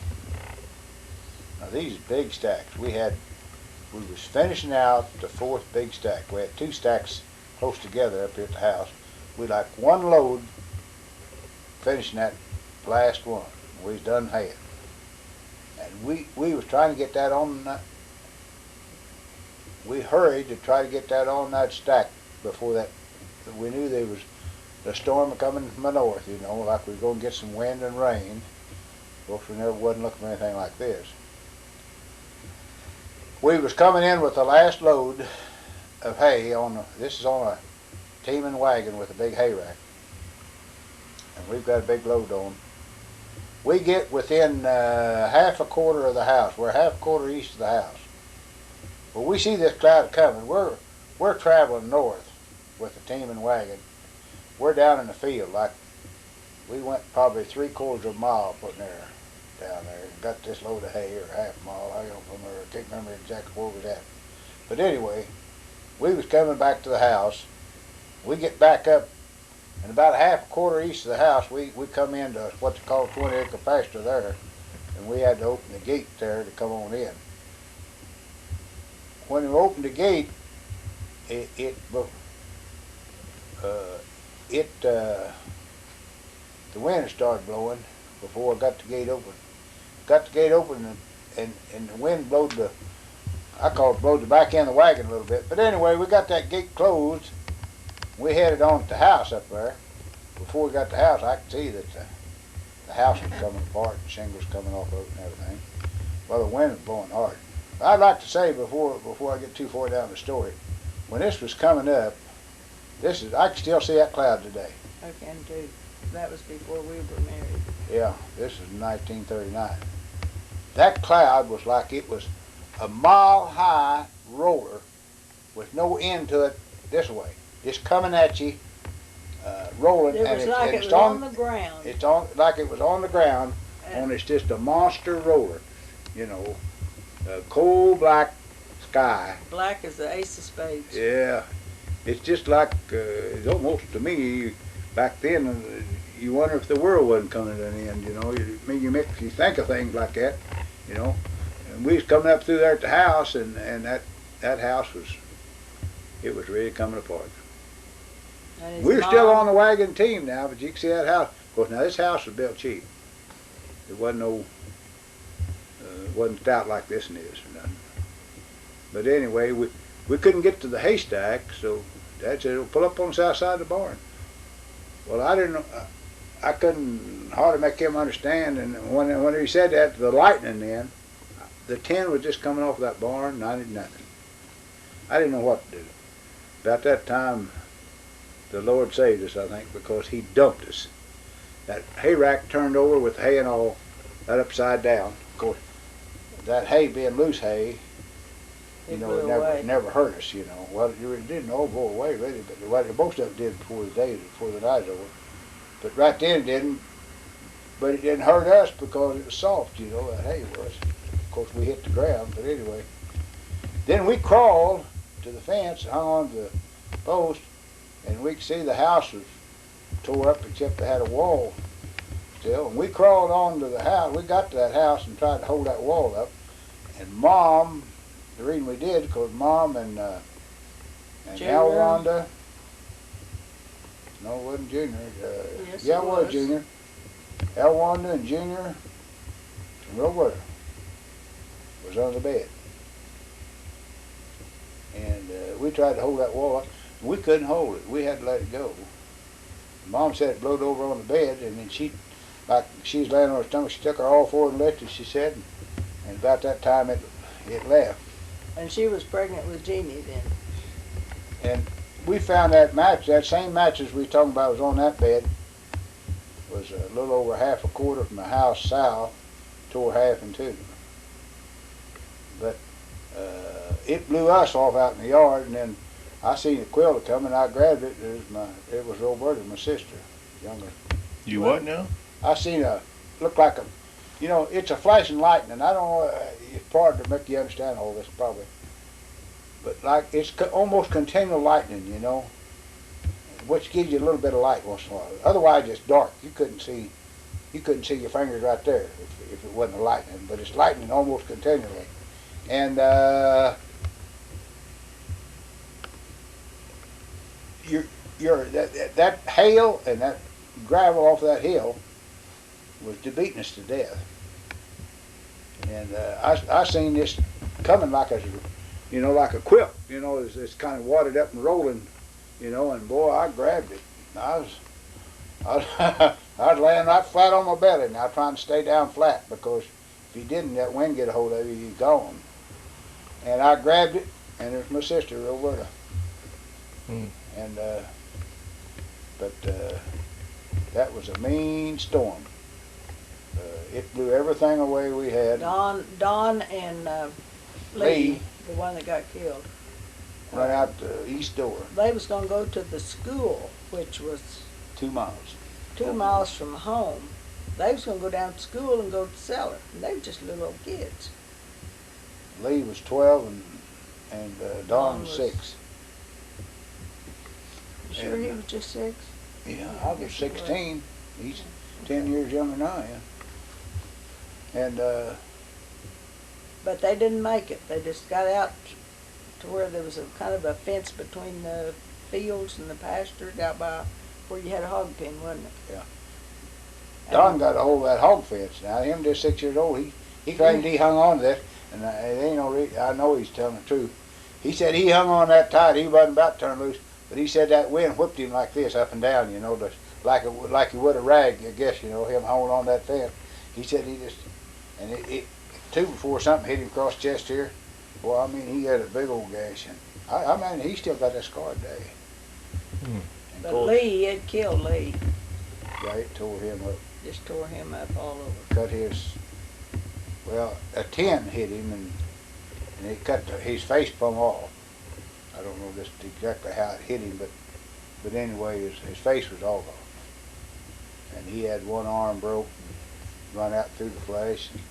Now these big stacks. We was finishing out the fourth big stack. We had 2 stacks close together up here at the house. We like one load finishing that last one. We was done haying. And we was trying to get that on that. We hurried to try to get that on that stack before that. We knew there was a storm coming from the north, you know, like we were going to get some wind and rain. Of course, we never wasn't looking for anything like this. We was coming in with the last load of hay this is on a teaming wagon with a big hay rack. And we've got a big load on. We get within half a quarter of the house. We're half a quarter east of the house. Well, we see this cloud coming. We're we're traveling north with the team and wagon. We're down in the field, like we went probably 3/4 of a mile putting there down there and got this load of hay, or half a mile. I don't remember. I can't remember exactly where we was at. But anyway, we was coming back to the house. We get back up, and about a half a quarter east of the house, we come into what's called 20-acre pasture there, and we had to open the gate there to come on in. When we opened the gate, the wind started blowing before I got the gate open. Got the gate open, and the wind blowed the, I call it blowed the back end of the wagon a little bit. But anyway, we got that gate closed. We headed on to the house up there. Before we got to the house, I could see that the house was coming apart, and shingles coming off of it and everything. Well, the wind was blowing hard. I'd like to say before I get too far down the story, when this was coming up, I can still see that cloud today.
I can too. That was before we were married.
Yeah, this is 1939. That cloud was like it was a mile-high roller with no end to it this way, just coming at you, rolling.
It was like it was on the ground.
It's on like it was on the ground, and it's just a monster roller, you know, a coal black sky.
Black as the ace of spades.
Yeah, it's just like it's almost to me back then. You wonder if the world wasn't coming to an end. You know, you make you think of things like that. You know, and we was coming up through there at the house, and that house was really coming apart. We're still on the wagon team now, but you can see that house. Of course, now this house was built cheap. It wasn't no, wasn't stout like this one is or nothing. But anyway, we couldn't get to the haystack, so Dad said, "We'll pull up on the south side of the barn." Well, I didn't know. I couldn't hardly make him understand. And when he said that, the lightning then, the tin was just coming off of that barn, and I did nothing. I didn't know what to do. About that time, the Lord saved us, I think, because He dumped us. That hay rack turned over with hay and all, that upside down. Of course, that hay being loose hay, you know, it never hurt us, you know. Well, it didn't all go away, really, but most of it did before the night's over. But right then it didn't. But it didn't hurt us because it was soft, you know, that hay was. Of course, we hit the ground, but anyway. Then we crawled to the fence, hung on to the post, and we could see the house was tore up except they had a wall still. And we crawled onto the house. We got to that house and tried to hold that wall up. And Mom, the reason we did, because Mom and Elwanda, no, it wasn't Junior.
Yes,
yeah, it was Junior. Elwanda and Junior and Roberta was under the bed. And we tried to hold that wall up. We couldn't hold it. We had to let it go. Mom said it blowed over on the bed, and then she was laying on her stomach, she took her all forward and lifted, she said, and about that time it left.
And she was pregnant with Jeannie then.
And we found that match, that same mattress we were talking about was on that bed, was a little over half a quarter from the house south, tore half in two. But it blew us off out in the yard, and then I seen the quilter come, and I grabbed it. It was Roberta, my sister, younger.
You what now?
I seen looked like a, you know, it's a flashing lightning. I don't know, it's hard to make you understand all this probably. But like, it's almost continual lightning, you know, which gives you a little bit of light once in a while. Otherwise, it's dark. You couldn't see your fingers right there if it wasn't a lightning. But it's lightning almost continually. And that hail and that gravel off that hill was beating us to death. And I seen this coming like a, you know, like a quilt, you know, it's kind of wadded up and rolling, you know, and boy, I grabbed it. I was laying right flat on my belly now, trying to stay down flat, because if you didn't, that wind get a hold of you, you're gone. And I grabbed it, and it was my sister, Roberta. And that was a mean storm. It blew everything away we had.
Don and Lee, the one that got killed.
run out the east door,
They was gonna go to the school, which was
2 miles.
2 miles from home. They was gonna go down to school and go to Cellar, and they were just little old kids.
Lee was 12 and Don
Don
was
was-
6.
You sure he was just 6?
Yeah,
I
I was
guess he was.
16. He's 10 years younger than I am. And
But they didn't make it. They just got out to where there was a kind of a fence between the fields and the pasture out by where you had a hog pen, wasn't it?
Yeah.
And
Don got a hold of that hog fence. Now, him just 6 years old, he claimed he hung on to that, and it ain't no I know he's telling the truth. He said he hung on that tight, he wasn't about to turn loose, but he said that wind whipped him like this, up and down, you know, like he would a rag, I guess, you know, him holding on that fence. He said he just, and it two before something hit him across the chest here. Well, I mean, he had a big old gash, and I mean, he still got that scar today. And of
But
course,
Lee, it killed Lee.
yeah, it tore him up.
Just tore him up all over.
Cut his, well, a 10 hit him, and it cut his face plumb off. I don't know just exactly how it hit him, but anyway, his face was all off. And he had one arm broke, and run out through the flesh, and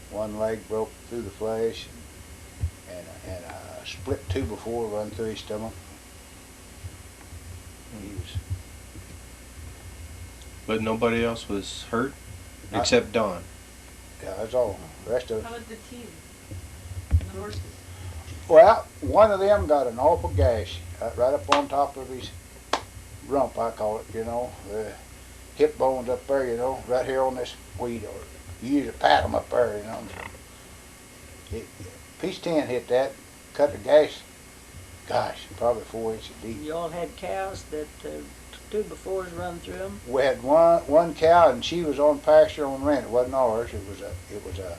one leg broke through the flesh, and a split 2 before run through his stomach. He was,
But nobody else was hurt
Not-
except Don.
yeah, that's all. The rest of
How
us.
about the team? The horses?
Well, one of them got an awful gash right up on top of his rump, I call it, you know. The hip bones up there, you know, right here on this wheat. Or you usually pat them up there, you know. Piece 10 hit that, cut the gash, gosh, probably 4 inches deep.
You all had cows that 2 befores run through them.
We had one cow, and she was on pasture on rent. It wasn't ours. It was a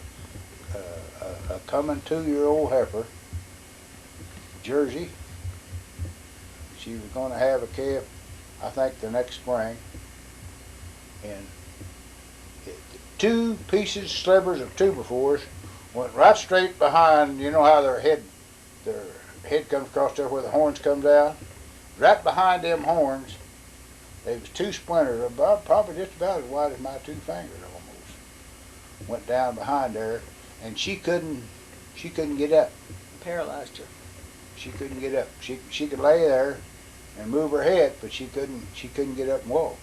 coming 2-year-old heifer, Jersey. She was going to have a calf, I think, the next spring. And 2 pieces, slivers of 2 befores went right straight behind. You know how their head comes across there where the horns come down. Right behind them horns, there was 2 splinters, probably just about as wide as my 2 fingers almost. Went down behind there, and she couldn't get up.
Paralyzed her.
She couldn't get up. She could lay there and move her head, but she couldn't get up and walk.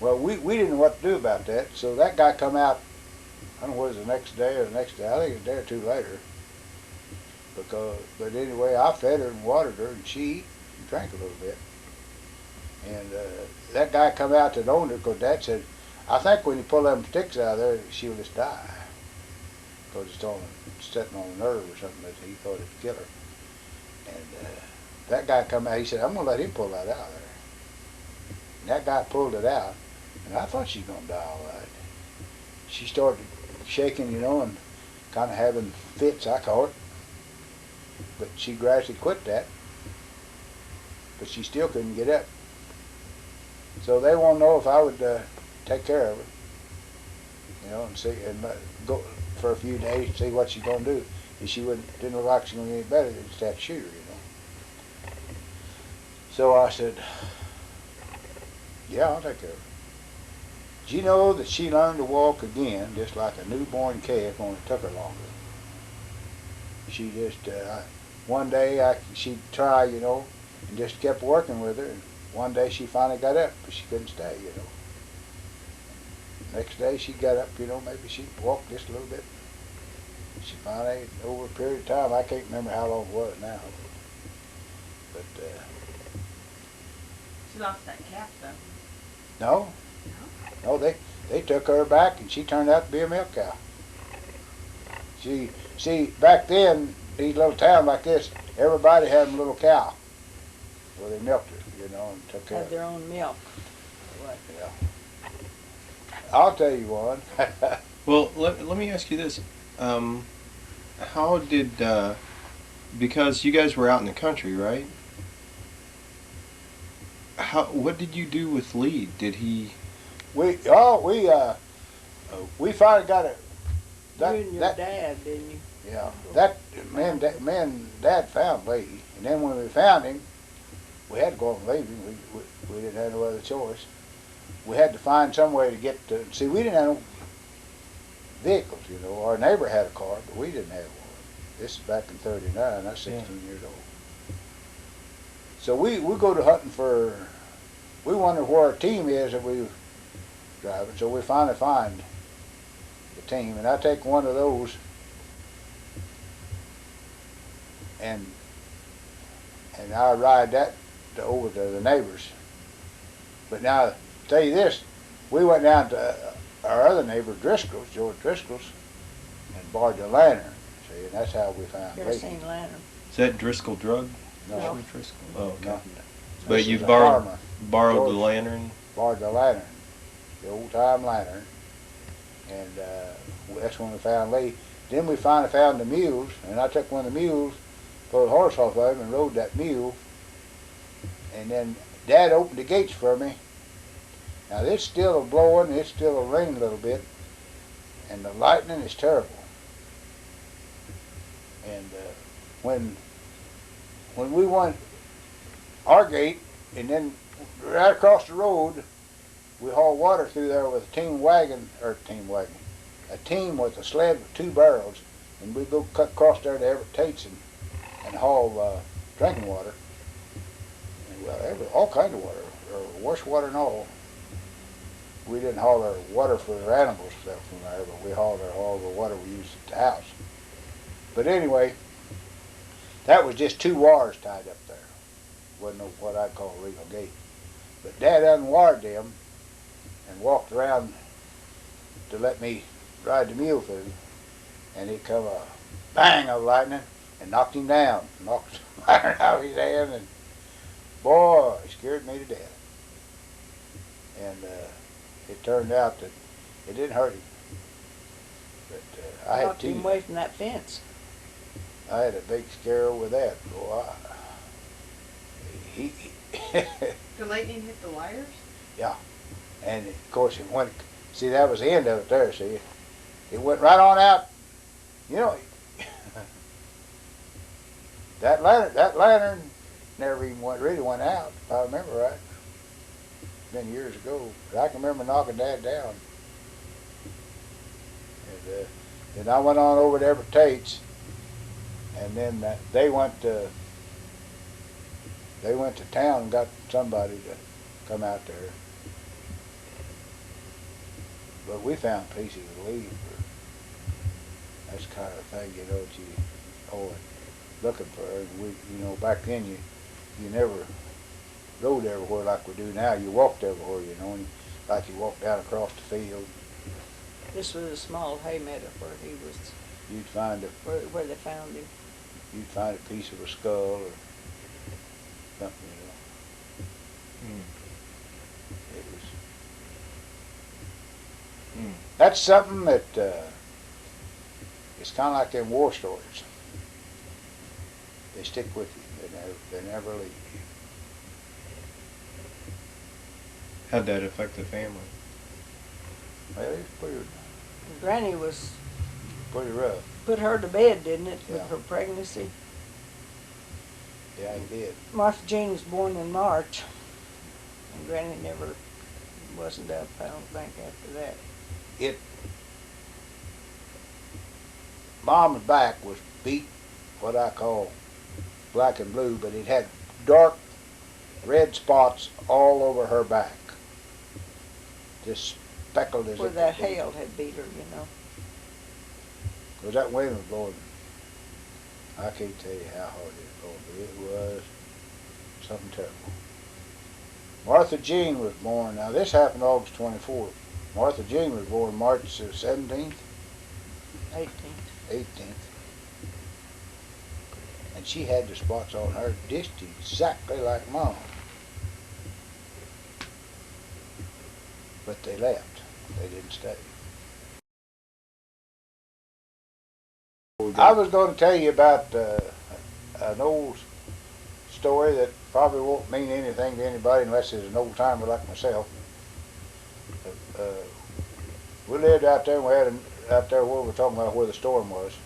Well, we didn't know what to do about that, so that guy come out, I don't know whether it was the next day or the next day, I think it was a day or 2 later. But anyway, I fed her and watered her, and she ate and drank a little bit. And that guy come out that owned her, because Dad said, I think when you pull them sticks out of there, she'll just die. Because it's sitting on a nerve or something that he thought it'd kill her. And that guy come out, he said, I'm going to let him pull that out of there. And that guy pulled it out, and I thought she was going to die all right. She started shaking, you know, and kind of having fits, I call it. But she gradually quit that. But she still couldn't get up. So they want to know if I would take care of her, you know, and see, and go for a few days and see what she's going to do. If she didn't look like she's going to get any better, they'd just have to shoot her, you know. So I said, yeah, I'll take care of her. Did you know that she learned to walk again, just like a newborn calf, only it took her longer? She just, one day she'd try, you know, and just kept working with her. And one day she finally got up, but she couldn't stay, you know. Next day she got up, you know, maybe she walked just a little bit. She finally, over a period of time, I can't remember how long it was now. But
She lost that calf though.
no, they took her back, and she turned out to be a milk cow. See, back then, these little towns like this, everybody had a little cow. Well, they milked her, you know, and took care
Had
of
their
her.
own milk. What?
Yeah. I'll tell you one.
Well, let me ask you this. How did, because you guys were out in the country, right? What did you do with Lee? Did he...
we finally got it.
You and your dad, didn't you?
Yeah, that me and Dad found Lee, And then when we found him, we had to go and leave him. We didn't have no other choice. We had to find some way to get to, see, we didn't have no vehicles, you know. Our neighbor had a car, but we didn't have one. This is back in '39. I was 16 years old. So we go to hunting for, we wonder where our team is that we were driving. So we finally find the team, and I take one of those and I ride that over to the neighbors. But now, to tell you this, we went down to our other neighbor, Driscoll's, George Driscoll's, and borrowed the lantern. See, and that's how we found
Kerosene lantern.
Is that Driscoll drug?
No.
Troy Driscoll? Oh, okay.
No.
But
This
you
is a
borrowed
farmer.
the
George
lantern?
Borrowed the lantern, the old-time lantern, and that's when we found Lee. Then we finally found the mules, and I took one of the mules, pulled a horse off of him, and rode that mule. And then Dad opened the gates for me. Now it's still blowing, it's still raining a little bit, and the lightning is terrible. And when we went our gate, and then right across the road, we hauled water through there with a team with a sled with 2 barrels, and we'd go cut across there to Everett Tate's and haul drinking water. And, well, all kind of water, or wash water and all. We didn't haul our water for our animals from there, but we hauled all the water we used at the house. But anyway, that was just 2 wires tied up there. Wasn't no what I'd call a real gate. But Dad unwired them and walked around to let me ride the mule through, and it come a bang of lightning and knocked him down, knocked the iron out of his hand, and boy, it scared me to death. And it turned out that it didn't hurt him. But I had
Knocked him away from that fence.
I had a big scare over that. Boy, he
The lightning hit the wires?
yeah, and of course it went. See, that was the end of it there. See, it went right on out. You know, that lantern never even really went out, if I remember right. It's been years ago, but I can remember knocking Dad down. And then I went on over to Everett Tate's, and then they went to town and got somebody to come out there. But we found pieces of leaf. That's the kind of thing, you know, that you always looking for. And we, you know, back then you never rode everywhere like we do now. You walked everywhere, you know, and like you walked down across the field.
This was a small hay meadow where he was,
You'd find
where they found him.
you'd find a piece of a skull or something, you know. It was. That's something that it's kind of like them war stories. They stick with you. They never leave you.
How'd that affect the family?
Well, it's
Granny was,
pretty rough.
put her to bed, didn't it, with
Yeah.
her pregnancy?
Yeah, he did.
Martha Jean was born in March, and Granny never wasn't up, I don't think, after that.
Mom's back was beat, what I call black and blue, but it had dark red spots all over her back. Just speckled as
Where
if
that
it was.
hail had beat her, you know.
Because that wind was blowing. I can't tell you how hard it was blowing, but it was something terrible. Martha Jean was born, now this happened August 24th. Martha Jean was born March 17th,
18th.
18th. And she had the spots on her just exactly like Mom. But they left. They didn't stay. I was going to tell you about an old story that probably won't mean anything to anybody unless it's an old timer like myself. We lived out there. We had out there where we're talking about where the storm was.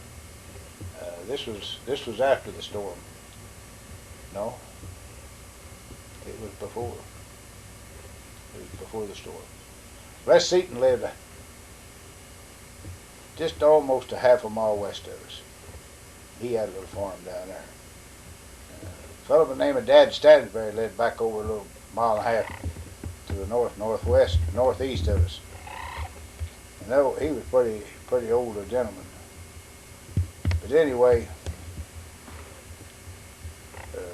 This was after the storm, No, it was before. It was before the storm. Les Seaton lived just almost a half a mile west of us. He had a little farm down there. A fellow by the name of Dad Stansbury lived back over a little mile and a half to the northwest, northeast of us. And though he was pretty old a gentleman. But anyway,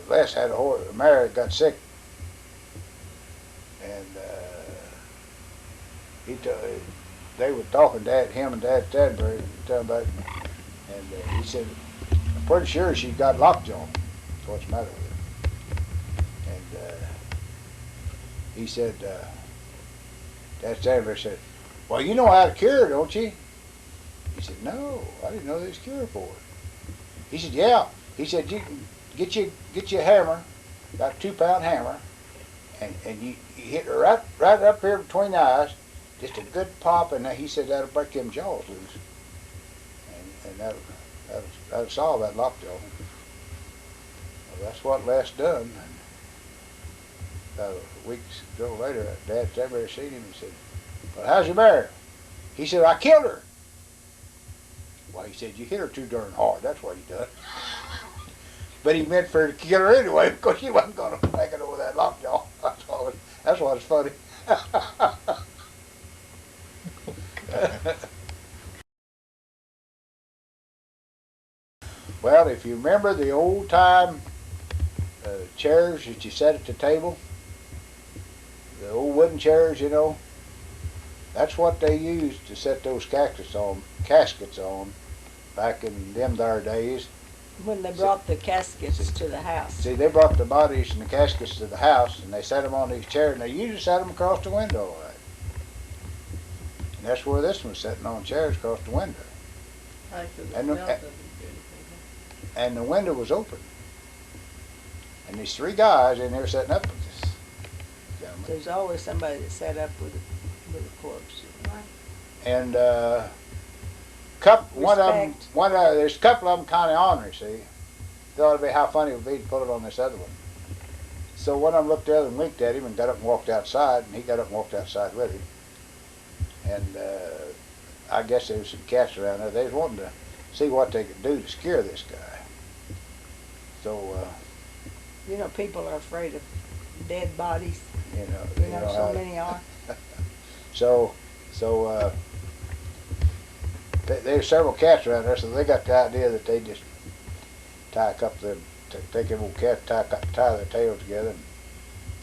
Les had a horse. Mary got sick, and they were talking, him and Dad Stansbury, talking about it, and he said, "I'm pretty sure she got lockjaw. That's what's the matter with her." And he said, Dad Stansbury said, "Well, you know how to cure, don't you?" He said, "No, I didn't know there was a cure for it." He said, "Yeah." He said, "You can get you a hammer, about a 2-pound hammer, and you hit her right up here between the eyes, just a good pop, and he said that'll break them jaws loose, and that'll solve that lockjaw." Well, that's what Les done. And about a week ago later, Dad Stansbury seen him and said, "Well, how's your mare?" He said, "I killed her." Well, he said, "You hit her too darn hard. That's what he done." But he meant for her to kill her anyway, because she wasn't going to make it over that lockjaw. That's what's funny. Well, if you remember the old time chairs that you sat at the table, the old wooden chairs, you know, that's what they used to set those caskets on back in them there days.
When they brought the caskets to the house.
See, they brought the bodies and the caskets to the house, and they set them on these chairs, and they usually set them across the window, all right. And that's where this one's sitting on chairs across the window. And the window was open. And these 3 guys in there sitting up with this gentleman.
There's always somebody that sat up with a corpse.
And there's a couple of them kind of ornery, see. Thought it'd be how funny it would be to put it on this other one. So one of them looked the other and winked at him and got up and walked outside, and he got up and walked outside with him. And I guess there was some cats around there. They was wanting to see what they could do to scare this guy. So
you know, people are afraid of dead bodies.
You know
so many are.
So there's several cats around there, so they got the idea that they just tie a couple of them, take them old cats, tie their tails together, and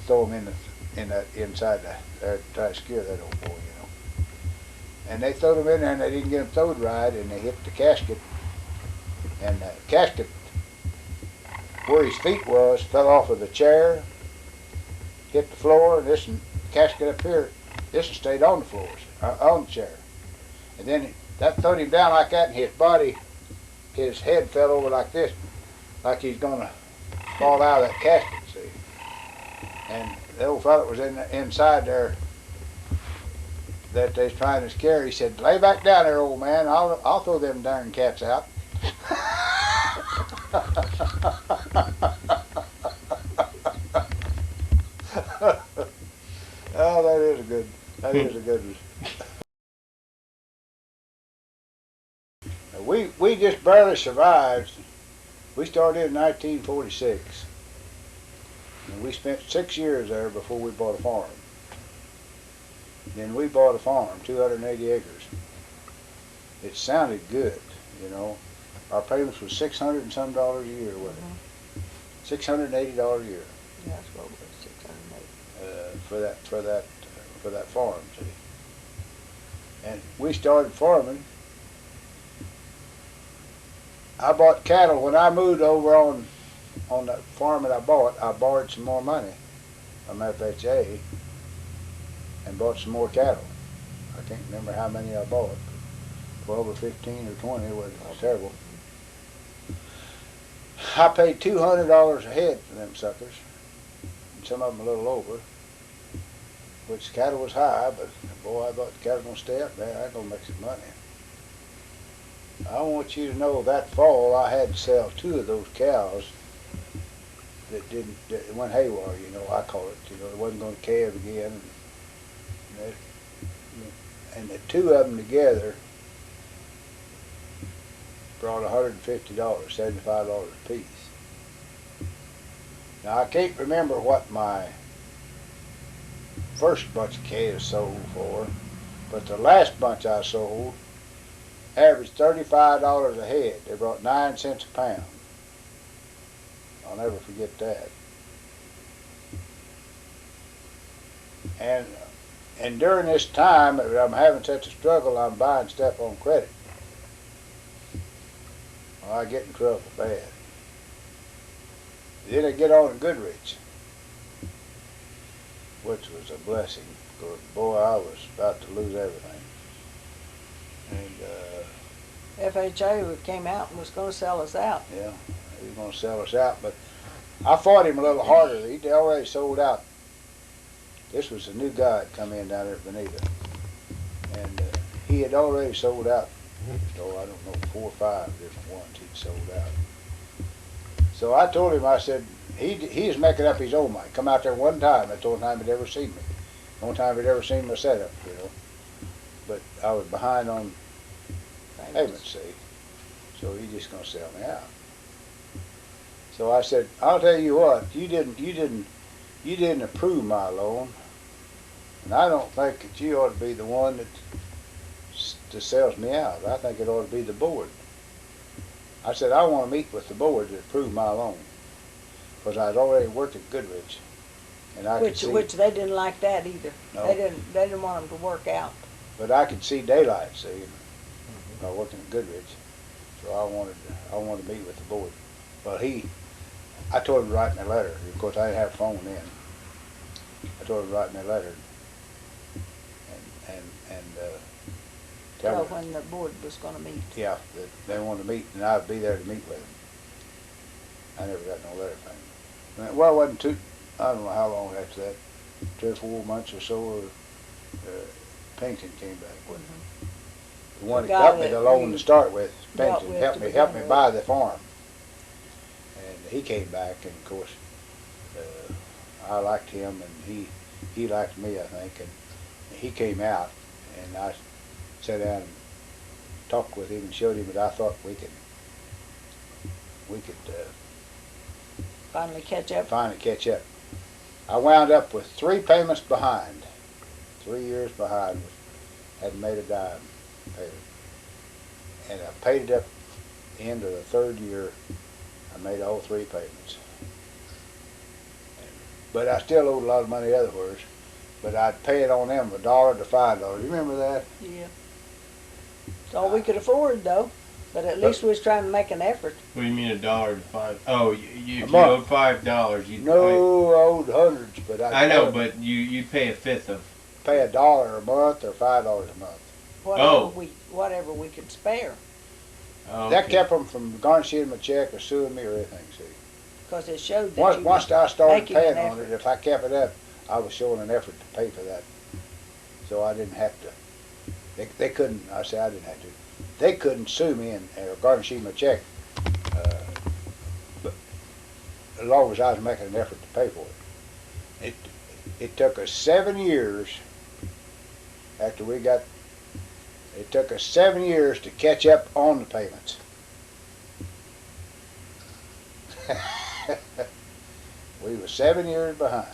throw them inside there to try to scare that old boy, you know. And they threw them in there, and they didn't get them throwed right, and they hit the casket, and the casket where his feet was fell off of the chair, hit the floor, and this casket up here, this stayed on the floor, on the chair, and then that threw him down like that, and his body, his head fell over like this, like he's going to fall out of that casket, see. And the old fellow that was inside there that they was trying to scare, he said, "Lay back down there, old man. I'll throw them darn cats out." Oh, that is a good one. We just barely survived. We started in 1946, and we spent 6 years there before we bought a farm. Then we bought a farm, 280 acres. It sounded good, you know. Our payments was $600 and some a year, wasn't it? $680 a year.
Yeah, that's what it was, 680.
For that farm, see. And we started farming. I bought cattle when I moved over on that farm that I borrowed some more money from FHA and bought some more cattle. I can't remember how many I bought, 12 or 15 or 20, it was terrible. I paid $200 a head for them suckers, and some of them a little over, which cattle was high, but boy, I thought the cattle gonna stay up there. I'm gonna make some money. I want you to know that fall I had to sell 2 of those cows that went haywire, you know, I call it, you know, it wasn't gonna calve again. And the two of them together brought $150, $75 a piece. Now I can't remember what my first bunch of calves sold for, but the last bunch I sold averaged $35 a head. They brought 9 cents a pound. I'll never forget that. And during this time that I'm having such a struggle, I'm buying stuff on credit. Well, I get in trouble bad. Then I get on to Goodrich, which was a blessing. Because, boy, I was about to lose everything. And
FHA came out and was going to sell us out.
yeah, he was going to sell us out, but I fought him a little harder. He'd already sold out. This was a new guy that come in down there at Bonita, and he had already sold out. So I don't know, 4 or 5 different ones he'd sold out. So I told him, I said, he was making up his own mind. Come out there one time. That's the only time he'd ever seen me. The only time he'd ever seen my setup, you know. But I was behind on payments, see. So he's just gonna sell me out. So I said, I'll tell you what, you didn't approve my loan, and I don't think that you ought to be the one that sells me out. I think it ought to be the board. I said, I want to meet with the board to approve my loan, because I'd already worked at Goodrich, and I could see.
Which they didn't like that either.
No.
They didn't want them to work out.
But I could see daylight, see, by working at Goodrich. So I wanted to meet with the board. Well, I told him to write me a letter. Of course, I didn't have a phone then. I told him to write me a letter and tell
Well,
me.
when the board was going to meet.
Yeah, that they wanted to meet, and I'd be there to meet with them. I never got no letter from him. Well, it wasn't too, I don't know how long after that, 3 or 4 months or so, or Pennington came back with him. The one that got me the loan to start with, Pennington, helped me buy the farm. And he came back, and of course, I liked him, and he liked me, I think, and he came out, and I sat down and talked with him and showed him that I thought we could
Finally catch up.
I wound up with 3 payments behind, 3 years behind, hadn't made a dime payment. And I paid it up at the end of the 3rd year. I made all 3 payments. But I still owed a lot of money otherwise. But I'd pay it on them $1 to $5. You remember that?
Yeah. It's all we could afford, though. But at least we was trying to make an effort.
What do you mean $1 to $5? Oh, if you
month.
owed $5, you
No, I owed hundreds, but
I know, but you pay a fifth of.
pay $1 a month or $5 a month.
Whatever we could spare.
Oh, okay.
That kept them from garnishing my check or suing me or anything. See,
Because it showed that
once I started
making an
paying on it,
effort.
if I kept it up, I was showing an effort to pay for that. So I didn't have to. They couldn't. I said I didn't have to. They couldn't sue me or garnish my check, but as long as I was making an effort to pay for it. It took us 7 years after we got. It took us 7 years to catch up on the payments. We were 7 years behind.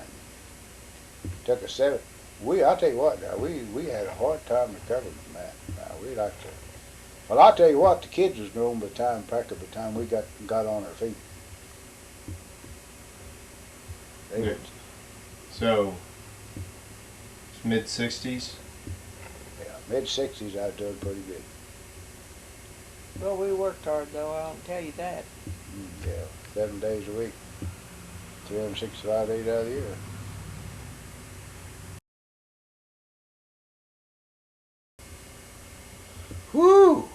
It took us 7. I'll tell you what. Now we had a hard time recovering from that. Now we like to. Well, I'll tell you what. The kids was grown by the time we got on our feet.
Okay. So it's mid-60s.
Yeah, mid-60s, I was doing pretty good.
Well, we worked hard, though. I'll tell you that.
Yeah, 7 days a week, 365 days out of the year. Woo!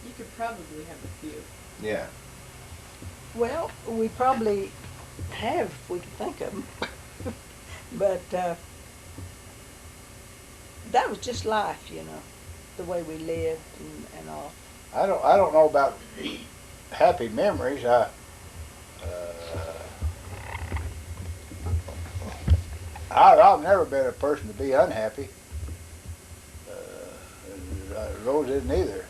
You could probably have a few.
Yeah.
Well, we probably have, if we could think of them. But that was just life, you know, the way we lived and all.
I don't know about happy memories. I've never been a person to be unhappy. Rose isn't either.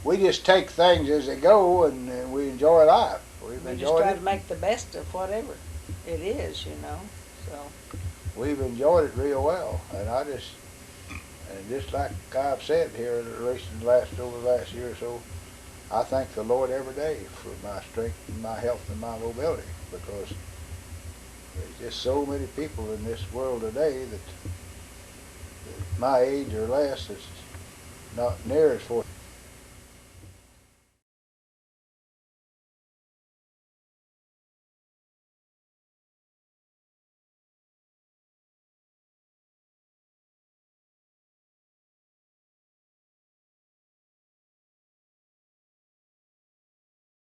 We just take things as they go, and we enjoy life. We've
We just
enjoyed
try
it.
to make the best of whatever it is, you know, so.
We've enjoyed it real well, and just like I've said here over the last year or so, I thank the Lord every day for my strength and my health and my mobility, because there's just so many people in this world today that my age or less is not near as fortunate.